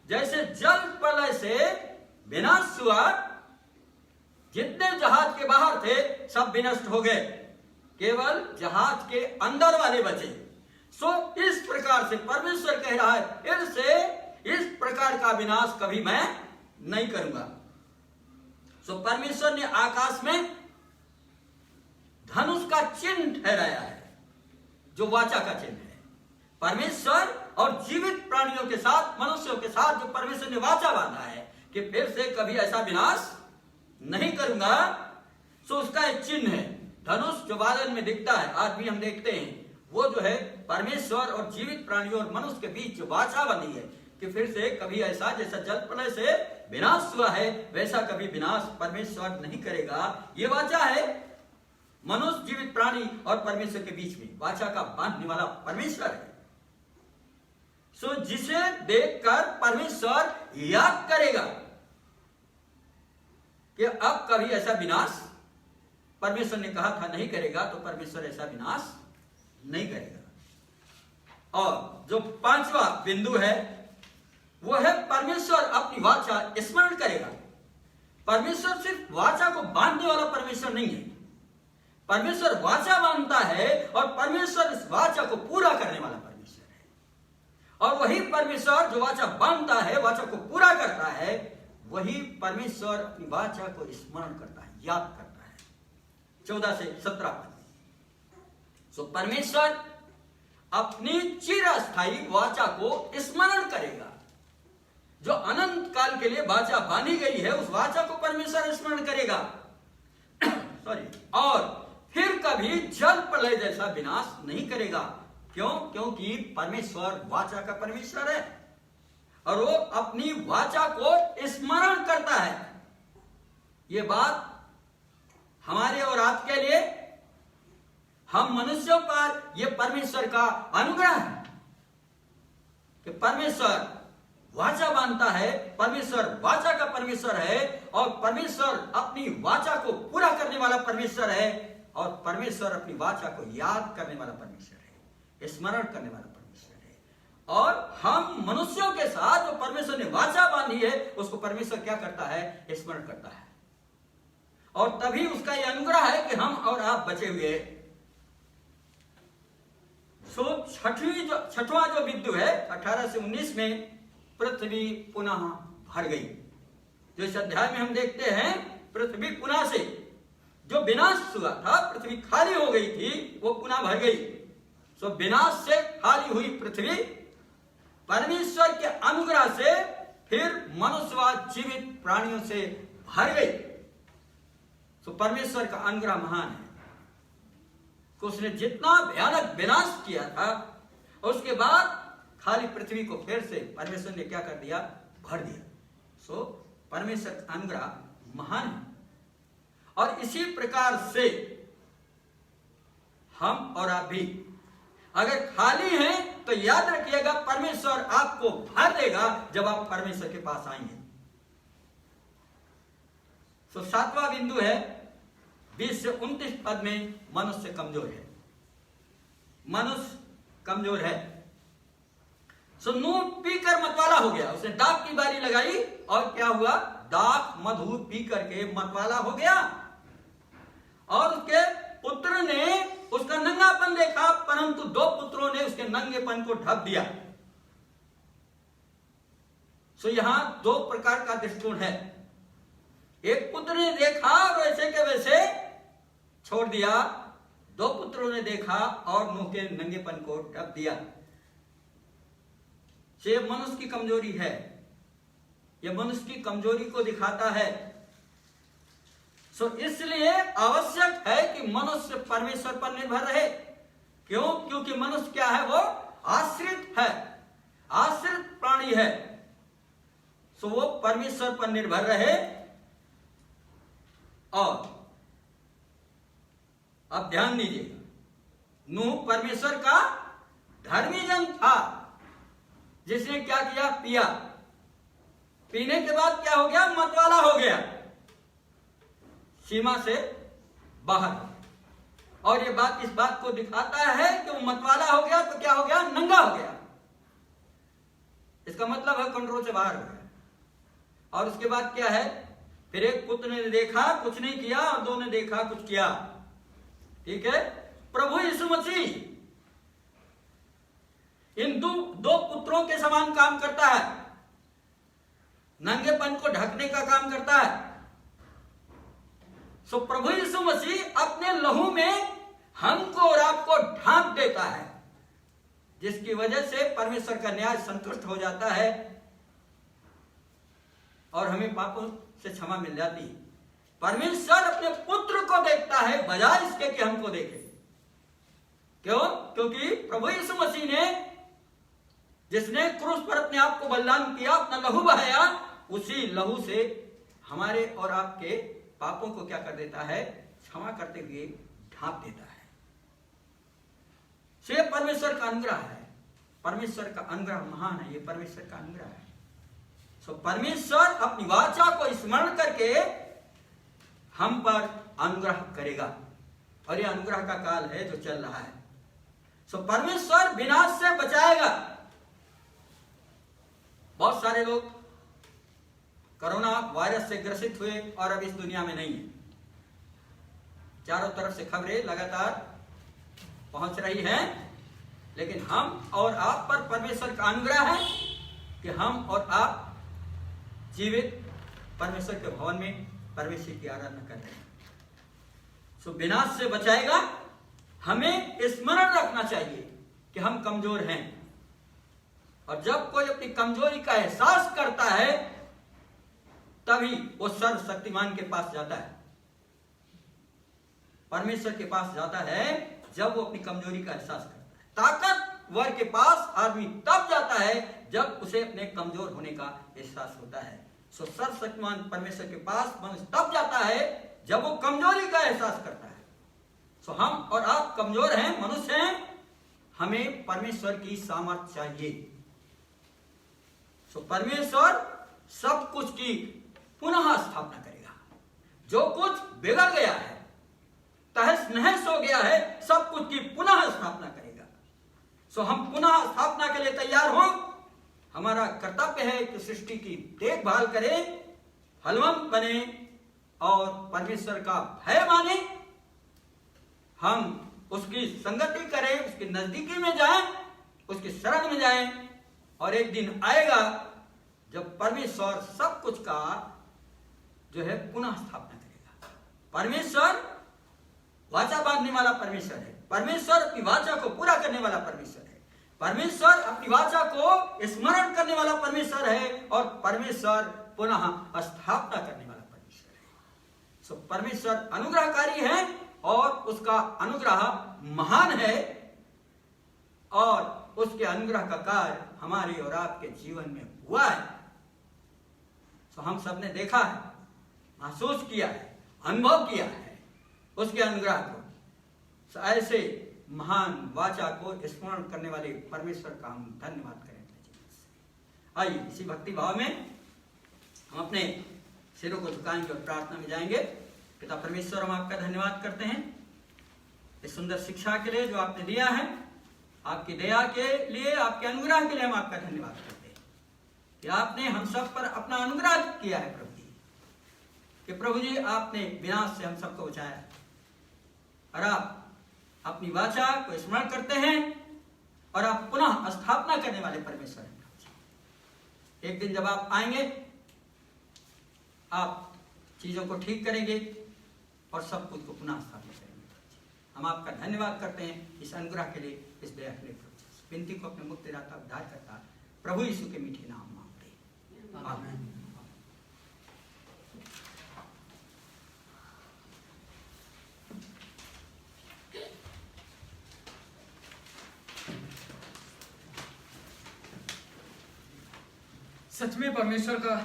जैसे जल प्रलय से विनाश हुआ, जितने जहाज के बाहर थे सब विनष्ट हो गए, केवल जहाज के अंदर वाले बचे। सो इस प्रकार से परमेश्वर कह रहा है, फिर से इस प्रकार का विनाश कभी मैं नहीं करूंगा। सो परमेश्वर ने आकाश में धनुष का चिन्ह ठहराया है, जो वाचा का चिन्ह है। परमेश्वर और जीवित प्राणियों के साथ, मनुष्यों के साथ जो परमेश्वर ने वाचा बांधा है कि फिर से कभी ऐसा विनाश नहीं करूंगा, सो उसका एक चिन्ह है धनुष जो बादल में दिखता है, आज भी हम देखते हैं, वो जो है परमेश्वर और जीवित प्राणियों और मनुष्य के बीच जो वाचा बनी है कि फिर से कभी ऐसा जैसा जल प्रलय से विनाश हुआ है वैसा कभी विनाश परमेश्वर नहीं करेगा। ये वाचा है मनुष्य, जीवित प्राणी और परमेश्वर के बीच में वाचा का बांधने वाला परमेश्वर है। सो जिसे देखकर परमेश्वर याद करेगा कि अब कभी ऐसा विनाश परमेश्वर ने कहा था नहीं करेगा, तो परमेश्वर ऐसा विनाश नहीं करेगा। और जो पांचवा बिंदु है वो है परमेश्वर अपनी वाचा स्मरण करेगा। परमेश्वर सिर्फ वाचा को बांधने वाला परमेश्वर नहीं है, परमेश्वर वाचा बांधता है और परमेश्वर इस वाचा को पूरा करने वाला परमेश्वर है। और वही परमेश्वर जो वाचा बांधता है, वाचा को पूरा करता है, वही परमेश्वर अपनी वाचा को स्मरण करता है, याद करता है। 14 से 17 पद। सो परमेश्वर अपनी चिरस्थायी वाचा को स्मरण करेगा। जो अनंत काल के लिए वाचा बांधी गई है उस वाचा को परमेश्वर स्मरण करेगा सॉरी, और फिर कभी जल प्रलय जैसा विनाश नहीं करेगा। क्यों? क्योंकि परमेश्वर वाचा का परमेश्वर है और वो अपनी वाचा को स्मरण करता है। ये बात हमारे और आपके लिए, हम मनुष्यों पर यह परमेश्वर का अनुग्रह है कि परमेश्वर वाचा बांधता है, परमेश्वर वाचा का परमेश्वर है और परमेश्वर अपनी वाचा को पूरा करने वाला परमेश्वर है और परमेश्वर अपनी वाचा को याद करने वाला परमेश्वर है, स्मरण करने वाला परमेश्वर है। और हम मनुष्यों के साथ जो परमेश्वर ने वाचा बांधी है उसको परमेश्वर क्या करता है? स्मरण करता है। और तभी उसका यह अनुग्रह है कि हम और आप बचे हुए हैं। सो छठवां जो बिंदु है 18 से 19 में पृथ्वी पुनः भर गई। जो इस अध्याय में हम देखते हैं पृथ्वी पुनः से जो विनाश हुआ था, पृथ्वी खाली हो गई थी, वो पुनः भर गई। सो विनाश से खाली हुई पृथ्वी परमेश्वर के अनुग्रह से फिर मनुष्य व जीवित प्राणियों से भर गई। सो परमेश्वर का अनुग्रह महान है। उसने जितना भयानक विनाश किया था उसके बाद खाली पृथ्वी को फिर से परमेश्वर ने क्या कर दिया? भर दिया। सो परमेश्वर का अनुग्रह महान है। और इसी प्रकार से हम और आप भी अगर खाली हैं तो याद रखिएगा परमेश्वर आपको भर देगा जब आप परमेश्वर के पास आएंगे। सो सातवां बिंदु है 20 से 29 पद में मनुष्य कमजोर है। मनुष्य कमजोर है। सो नूह पीकर मतवाला हो गया। उसने दाख की बारी लगाई और क्या हुआ? दाख मधु पी करके मतवाला हो गया। और उसके पुत्र ने उसका नंगापन देखा, परंतु 2 पुत्रों ने उसके नंगेपन को ढक दिया। सो यहां 2 प्रकार का दृष्टिकोण है। एक पुत्र ने देखा वैसे के वैसे छोड़ दिया, 2 पुत्रों ने देखा और नूह के नंगेपन को ढक दिया। ये मनुष्य की कमजोरी है। यह मनुष्य की कमजोरी को दिखाता है। सो इसलिए आवश्यक है कि मनुष्य परमेश्वर पर निर्भर रहे। क्यों? क्योंकि मनुष्य क्या है? वो आश्रित है, आश्रित प्राणी है। सो वो परमेश्वर पर निर्भर रहे। और अब ध्यान दीजिएगा, नूह परमेश्वर का धर्मी जन था जिसने क्या किया? पिया। पीने के बाद क्या हो गया? मतवाला हो गया, सीमा से बाहर। और ये बात इस बात को दिखाता है कि वो मतवाला हो गया तो क्या हो गया? नंगा हो गया। इसका मतलब है कंट्रोल से बाहर हो गया। और उसके बाद क्या है? फिर एक पुत्र ने देखा कुछ नहीं किया और 2 ने देखा कुछ किया। ठीक है, प्रभु यीशु मसीह इन 2 पुत्रों के समान काम करता है, नंगेपन को ढकने का काम करता है। सो प्रभु यीशु मसीह अपने लहू में हमको और आपको ढांप देता है, जिसकी वजह से परमेश्वर का न्याय संतुष्ट हो जाता है और हमें पापों से क्षमा मिल जाती है। परमेश्वर अपने पुत्र को देखता है बजाय इसके कि हमको देखे। क्यों? क्योंकि प्रभु यीशु मसीह ने, जिसने क्रूस पर अपने आप को बलिदान किया, अपना लहू बहाया, उसी लहू से हमारे और आपके पापों को क्या कर देता है? क्षमा करते हुए ढांप देता है। ये परमेश्वर का अनुग्रह है। परमेश्वर का अनुग्रह महान है। ये परमेश्वर का अनुग्रह है। सो परमेश्वर अपनी वाचा को स्मरण करके हम पर अनुग्रह करेगा, और ये अनुग्रह का काल है जो चल रहा है। सो परमेश्वर विनाश से बचाएगा। बहुत सारे लोग कोरोना वायरस से ग्रसित हुए और अब इस दुनिया में नहीं है। चारों तरफ से खबरें लगातार पहुंच रही हैं, लेकिन हम और आप पर परमेश्वर का अनुग्रह है कि हम और आप जीवित परमेश्वर के भवन में परमेश्वर की आराधना कर रहे हैं। सो विनाश से बचाएगा। हमें स्मरण रखना चाहिए कि हम कमजोर हैं, और जब कोई अपनी कमजोरी का एहसास करता है तभी वो सर्वशक्तिमान के पास जाता है, परमेश्वर के पास जाता है जब वो अपनी कमजोरी का एहसास करता है। ताकतवर के पास आदमी तब जाता है जब उसे अपने कमजोर होने का एहसास होता है। सो सर्वशक्तिमान परमेश्वर के पास मनुष्य तब जाता है जब वो कमजोरी का एहसास करता है। सो हम और आप कमजोर हैं, मनुष्य हैं, हमें परमेश्वर की सामर्थ्य चाहिए। सो परमेश्वर सब कुछ की पुनः स्थापना करेगा। जो कुछ बिगड़ गया है, तहस नहस हो गया है, सब कुछ की पुनः स्थापना करेगा। सो हम पुनः स्थापना के लिए तैयार हों। हमारा कर्तव्य है कि सृष्टि की देखभाल करें, फलवंत बने और परमेश्वर का भय माने। हम उसकी संगति करें, उसकी नजदीकी में जाएं, उसकी शरण में जाएं, और एक दिन आएगा जब परमेश्वर सब कुछ का जो है पुनः स्थापना करेगा। परमेश्वर वाचा बांधने वाला परमेश्वर है। परमेश्वर अपनी वाचा को पूरा करने वाला परमेश्वर है। परमेश्वर अपनी वाचा को स्मरण करने वाला परमेश्वर है, और परमेश्वर पुनः स्थापना करने वाला परमेश्वर है। सो परमेश्वर अनुग्रहकारी है, और उसका अनुग्रह महान है, और उसके अनुग्रह का कार्य हमारे और आपके जीवन में हुआ है। तो हम सबने देखा है, महसूस किया है, अनुभव किया है उसके अनुग्रह को। तो ऐसे महान वाचा को स्मरण करने वाले परमेश्वर का हम धन्यवाद करें अपने जीवन से। आइए इसी भक्ति भाव में हम अपने सिरों को झुकाएंगे और प्रार्थना में जाएंगे। पिता परमेश्वर, हम आपका धन्यवाद करते हैं इस सुंदर शिक्षा के लिए जो आपने दिया है। आपकी दया के लिए, आपके अनुग्रह के लिए हम आपका धन्यवाद करते हैं कि आपने हम सब पर अपना अनुग्रह किया है प्रभु जी, कि प्रभु जी आपने विनाश से हम सबको बचाया, और आप अपनी वाचा को स्मरण करते हैं, और आप पुनः स्थापना करने वाले परमेश्वर हैं। एक दिन जब आप आएंगे, आप चीजों को ठीक करेंगे और सब कुछ को पुनः स्थापित करेंगे। हम आपका धन्यवाद करते हैं इस अनुग्रह के लिए, इस दया के लिए। विनती को अपने मुक्ति दाता उद्धार करता प्रभु यीशु के मीठे नाम मांगते हैं, आमीन। सच में परमेश्वर का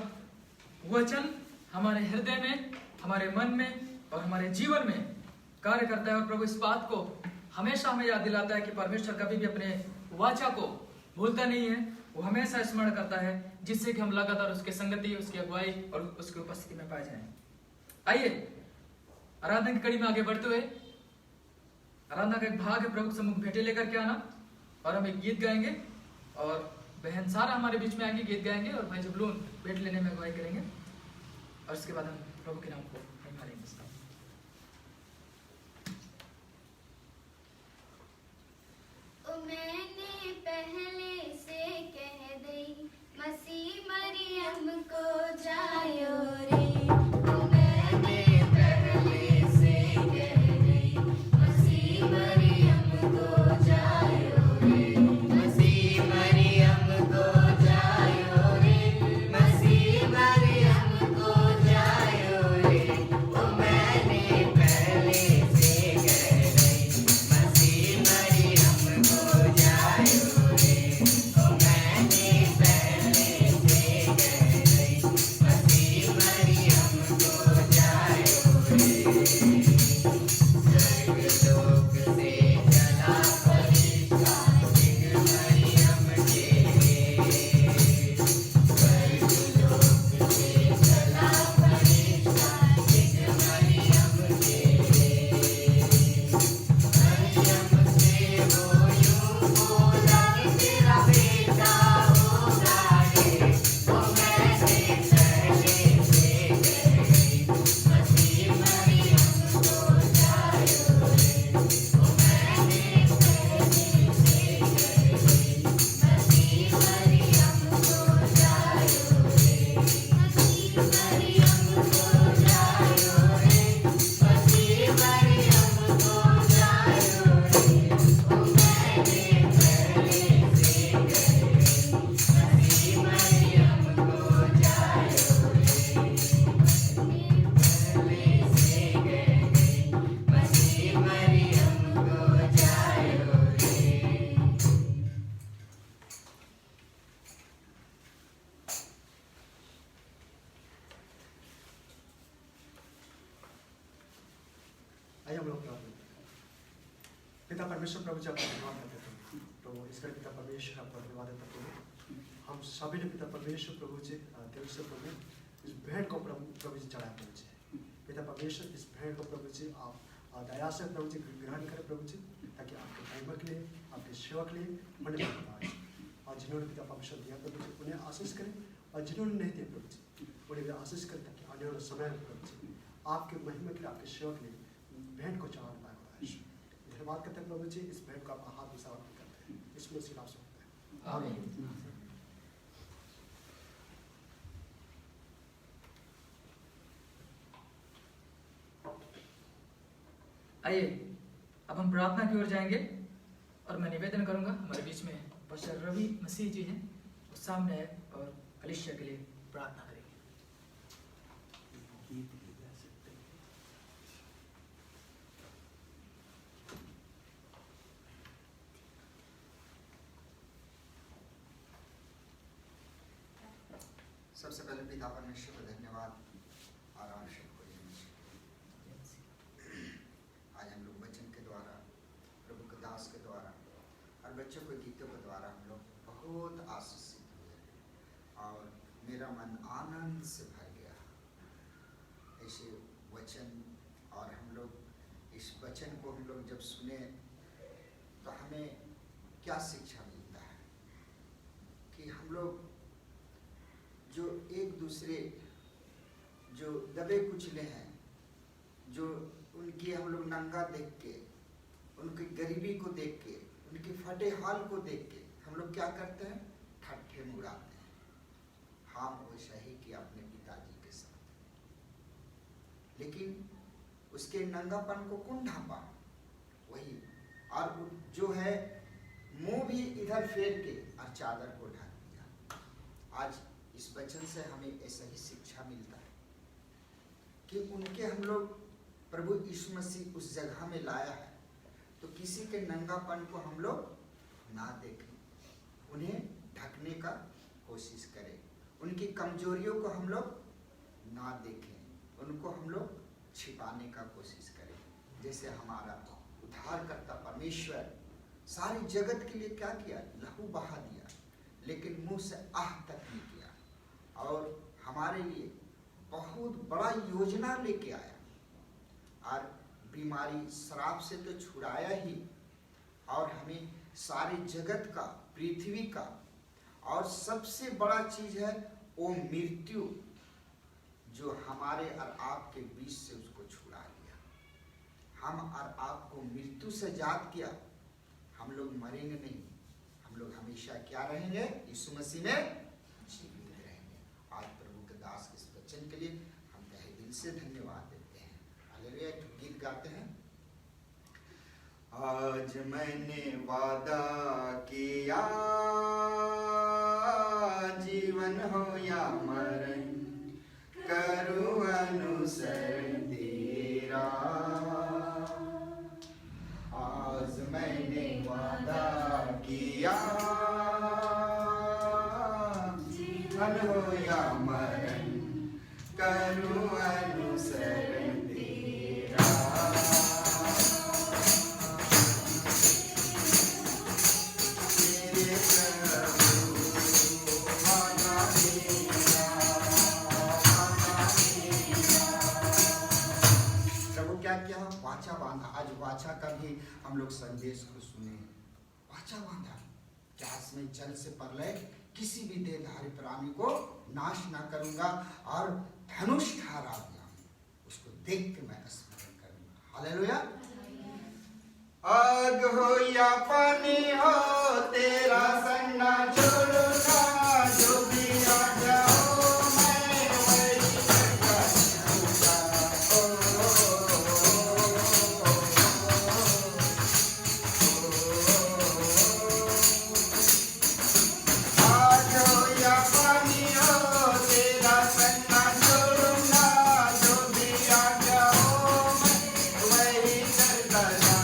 वचन हमारे हृदय में, हमारे मन में और हमारे जीवन में कार्य करता है, और प्रभु इस बात को हमेशा हमें याद दिलाता है कि परमेश्वर कभी भी अपने वाचा को भूलता नहीं है। वो हमेशा स्मरण करता है, जिससे कि हम लगातार उसके संगति, उसकी अगुवाई और उसकी उपस्थिति में पाए जाएं। आइए आराधना की कड़ी में आगे बढ़ते हुए, आराधना का एक भाग है प्रभु के सम्मुख भेंटे लेकर के आना, और हम एक गीत गाएंगे, और बहन सारा हमारे बीच में आएंगे, गीत गाएंगे, और भाई जबलून भेंट लेने में अगुवाई करेंगे, और उसके बाद हम प्रभु के नाम को महिमा देंगे। मैंने पहले से कह दी, मसीह मरियम को जायो रे। मैंने पहले से कह दी, मसीह मरियम को जायो रे। मसीह मरियम को जायो रे। मसीह मरियम को जायो रे। लोग प्रार्थना करते हैं। पिता परमेश्वर प्रभु जी आपका धन्यवाद करते हैं प्रभु, इसका पिता परमेश्वर आपका धन्यवाद देता प्रभु। हम सभी ने पिता परमेश्वर प्रभु जी दिल से प्रभु इस भेंट को प्रभु जी चढ़ाया प्रभु जी। पिता परमेश्वर इस भेंट को प्रभु जी आप दया से प्रभु जी ग्रहण करें प्रभु जी, ताकि आपके महिमा के लिए, आपके सेवा के लिए मंडली और जिन्होंने पिता परमेश्वर दिया प्रभु जी उन्हें आशीष करें, और जिन्होंने नहीं दिया प्रभु जी उन्हें भी आशीष करें, ताकि आने वाले समय में प्रभु जी आपके महिमा के लिए, आपके सेवा के लिए भेंट को चढ़ाने पाए। धन्यवाद करते हैं प्रभु जी, इस भेंट को आप हाथ में समर्पित करते हैं, इसमें सिला सकते हैं। आमीन। आइए अब हम प्रार्थना की ओर जाएंगे, और मैं निवेदन करूंगा हमारे बीच में पास्टर रवि मसीह जी हैं, वो सामने है और कलीसिया के लिए प्रार्थना करेंगे। सबसे पहले पिता परमेश्वर को धन्यवाद और आवश्यक हो। आज हम लोग वचन के द्वारा, प्रभु के दास के द्वारा और बच्चों के गीतों के द्वारा हम लोग बहुत आशीषित हुए, और मेरा मन आनंद से भर गया। ऐसे वचन, और हम लोग इस वचन को हम लोग जब सुने तो हमें क्या शिक्षा मिलता है कि हम लोग जो एक दूसरे जो दबे कुचले हैं, जो उनकी हम लोग नंगा देख के, उनकी गरीबी को देख के, उनके फटे हाल को देख के हम लोग क्या करते हैं? ठट्ठे मुड़ाते हैं। हम वैसा ही किया अपने पिताजी के साथ, लेकिन उसके नंगापन को कौन ढांपा? वही, और जो है मुंह भी इधर फेर के और चादर को ढक दिया। आज इस वचन से हमें ऐसा ही शिक्षा मिलता है कि उनके हम लोग प्रभु यीशु मसीह उस जगह में लाया है, तो किसी के नंगापन को हम लोग ना देखें, उन्हें ढकने का कोशिश करें, उनकी कमजोरियों को हम लोग ना देखें, उनको हम लोग छिपाने का कोशिश करें। जैसे हमारा उद्धारकर्ता परमेश्वर सारी जगत के लिए क्या किया? लहू बहा दिया, लेकिन मुंह से आह तक नहीं किया, और हमारे लिए बहुत बड़ा योजना लेके आया, और बीमारी श्राप से तो छुड़ाया ही, और हमें सारी जगत का, पृथ्वी का, और सबसे बड़ा चीज है वो मृत्यु, जो हमारे और आपके बीच से उसको छुड़ा लिया। हम और आपको मृत्यु से जात किया। हम लोग मरेंगे नहीं, हम लोग हमेशा क्या रहेंगे? यीशु मसीह में जीवित रहेंगे। आज प्रभु के दास के इस वचन के लिए हम तहे दिल से धन्यवाद देते हैं। हालेलुया। एक गीत गाते हैं। आज मैंने वादा किया, जीवन हो या मरण करूं अनुसरण तेरा। आज मैंने वादा किया, जीवन हो या मरण करूं अनुसरण तेरा। तेरे प्रभु वादा मेरा, प्रभु क्या किया? वाचा बांधा। आज वाचा का भी हम लोग संदेश को सुने। वाचा बांधा, क्या इसमें जल से प्रलय किसी भी देहधारी प्राणी को नाश ना करूंगा, और धनुष ठहरा दिया, उसको देख के मैं स्मरण करूंगा। हालेलुया। आग हो या पानी हो तेरा संग ना छोड़ूंगा, जो भी आ जाओ मैं वही करता रहूंगा। आग हो या पानी हो तेरा संग ना छोड़ूंगा, जो भी आ जाओ मैं वही करता रहूंगा।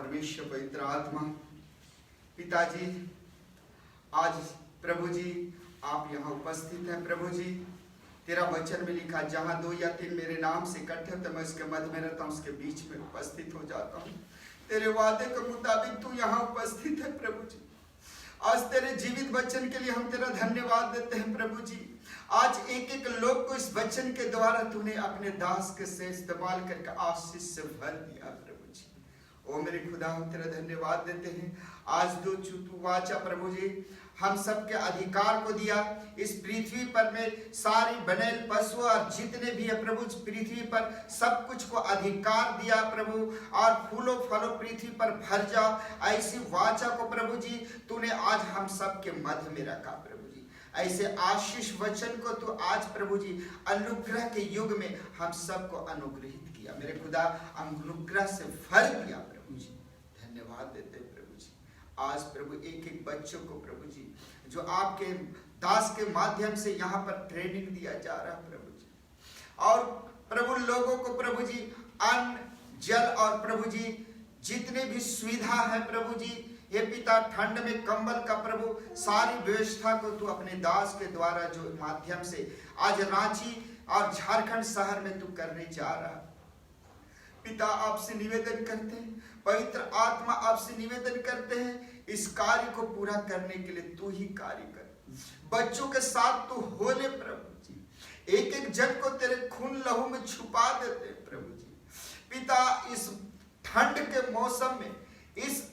परमेश्वर पवित्र आत्मा पिताजी, आज प्रभु जी आप यहाँ उपस्थित हैं। प्रभु जी तेरा वचन में लिखा, जहाँ 2 या 3 मेरे नाम से इकट्ठे होते मैं उसके मध्य में रहता हूँ, उसके बीच में उपस्थित हो जाता हूँ। तेरे वादे के मुताबिक तू यहाँ उपस्थित है प्रभु जी। आज तेरे जीवित वचन के लिए हम तेरा धन्यवाद देते हैं प्रभु जी। आज एक एक लोग को इस वचन के द्वारा तूने अपने दास के से इस्तेमाल करके आशीष से भर दिया प्रभु जी। ओ मेरे खुदा, हम तेरा धन्यवाद देते हैं। आज दो तू वाचा प्रभु जी हम सबके अधिकार को दिया इस पृथ्वी पर में सारी बनेल पशु और जितने भी है प्रभु पृथ्वी पर सब कुछ को अधिकार दिया प्रभु, और फूलों फलों पृथ्वी पर भर जाओ, ऐसी वाचा को प्रभु जी तूने आज हम सबके मध्य में रखा प्रभु जी। ऐसे आशीष वचन को तू आज प्रभु जी अनुग्रह के युग में हम सबको अनुग्रहित किया मेरे खुदा, अनुग्रह से भर दिया प्रभु जी। धन्यवाद देते प्रभु जी। आज प्रभु एक एक बच्चों को प्रभु जी जो आपके दास के माध्यम से यहाँ पर ट्रेनिंग दिया जा रहा है प्रभु जी, और प्रभु लोगों को प्रभु जी अन्न जल और प्रभु जी जितने भी सुविधा है प्रभु जी, ये पिता ठंड में कंबल का प्रभु सारी व्यवस्था को तू अपने दास के द्वारा जो माध्यम से आज रांची और झारखंड शहर में तू करने जा रहा पिता, आपसे निवेदन करते हैं, पवित्र आत्मा आपसे निवेदन करते हैं, इस कार्य को पूरा करने के लिए तू ही कार्य कर। बच्चों के साथ तू हो ले प्रभु जी, एक एक जन को तेरे खून लहू में छुपा देते प्रभु जी। पिता इस ठंड के मौसम में इस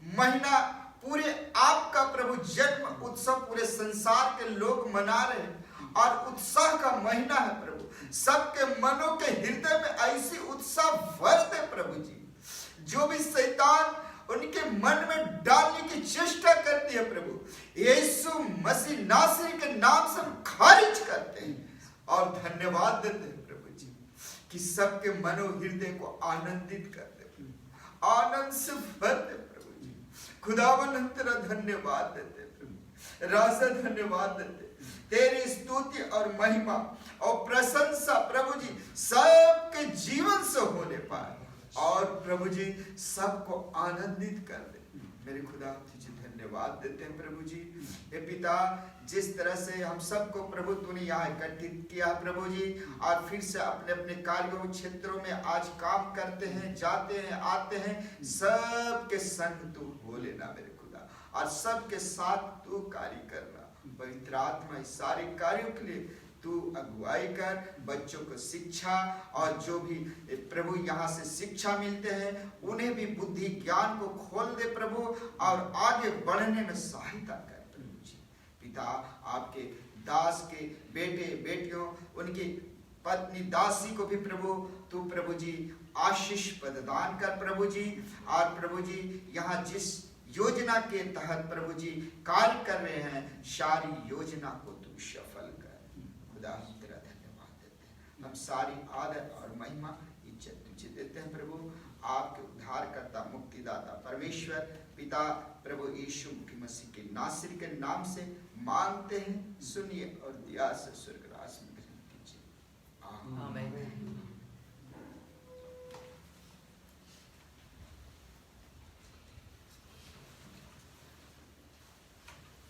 महीना पूरे आपका प्रभु जन्म उत्सव पूरे संसार के लोग मना रहे हैं, और उत्साह का महीना है प्रभु। सबके मनों के हृदय में ऐसी उत्साह भर दे प्रभु जी, जो भी शैतान उनके मन में डालने की चेष्टा करती है प्रभु, यीशु मसीह नासरी के नाम से हम खारिज करते हैं और धन्यवाद देते हैं प्रभु जी कि सबके मनो हृदय को आनंदित कर दे, आनंद से भर दे प्रभु जी। खुदावन हम तेरा धन्यवाद देते प्रभु, राजा धन्यवाद देते, तेरी स्तुति और महिमा और प्रशंसा प्रभु जी सबके जीवन से होने पाए, और प्रभु जी सबको आनंदित कर दे मेरे खुदा। तुझे धन्यवाद देते हैं प्रभु जी। हे पिता, जिस तरह से हम सबको प्रभु तूने यहाँ इकट्ठित किया प्रभु जी, और फिर से अपने अपने कार्यों क्षेत्रों में आज काम करते हैं, जाते हैं, आते हैं, सबके संग तू हो लेना मेरे खुदा, और सबके साथ तू कार्य करना। पवित्र आत्मा इस सारे कार्यों के लिए तू अगुवाई कर, बच्चों को शिक्षा, और जो भी प्रभु यहाँ से शिक्षा मिलते हैं उन्हें भी बुद्धि ज्ञान को खोल दे प्रभु, और आगे बढ़ने में सहायता कर प्रभु जी। पिता, आपके दास के बेटे बेटियों उनकी पत्नी दासी को भी प्रभु तू प्रभु जी आशीष प्रदान कर प्रभु जी, और प्रभु जी यहाँ जिस योजना के तहत प्रभु जी कार्य कर रहे हैं सारी योजना को तू सफल कर। खुदा हम तेरा धन्यवाद देते हैं, हम सारी आदर और महिमा इज्जत तुझे देते हैं प्रभु। आपके उद्धारकर्ता मुक्तिदाता परमेश्वर पिता प्रभु यीशु मसीह के नासरी के नाम से मांगते हैं, सुनिए और दया से स्वर्गराज में ग्रहण कीजिए। आमीन।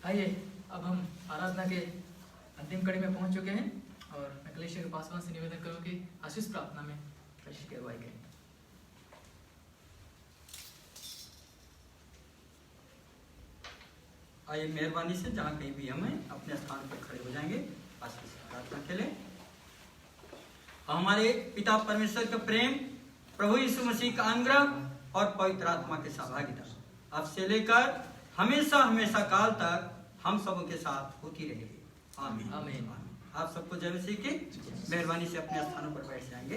आइए, अब हम आराधना के अंतिम कड़ी में पहुंच चुके हैं, और मैं कलीसिया के पासवान से निवेदन करूं कि आशीष प्रार्थना में कलीसिया की अगुवाई करें। आइए मेहरबानी से जहाँ कहीं भी हम हैं अपने स्थान पर खड़े हो जाएंगे आशीष प्रार्थना के लिए। हमारे पिता परमेश्वर का प्रेम, प्रभु यीशु मसीह का अनुग्रह और पवित्र आत्मा की सहभागिता अब से लेकर हमेशा हमेशा काल तक हम सबों के साथ होती रहेगी। आमीन। आमीन। आप सबको जय मसीह की। मेहरबानी से अपने स्थानों पर बैठ जाएंगे।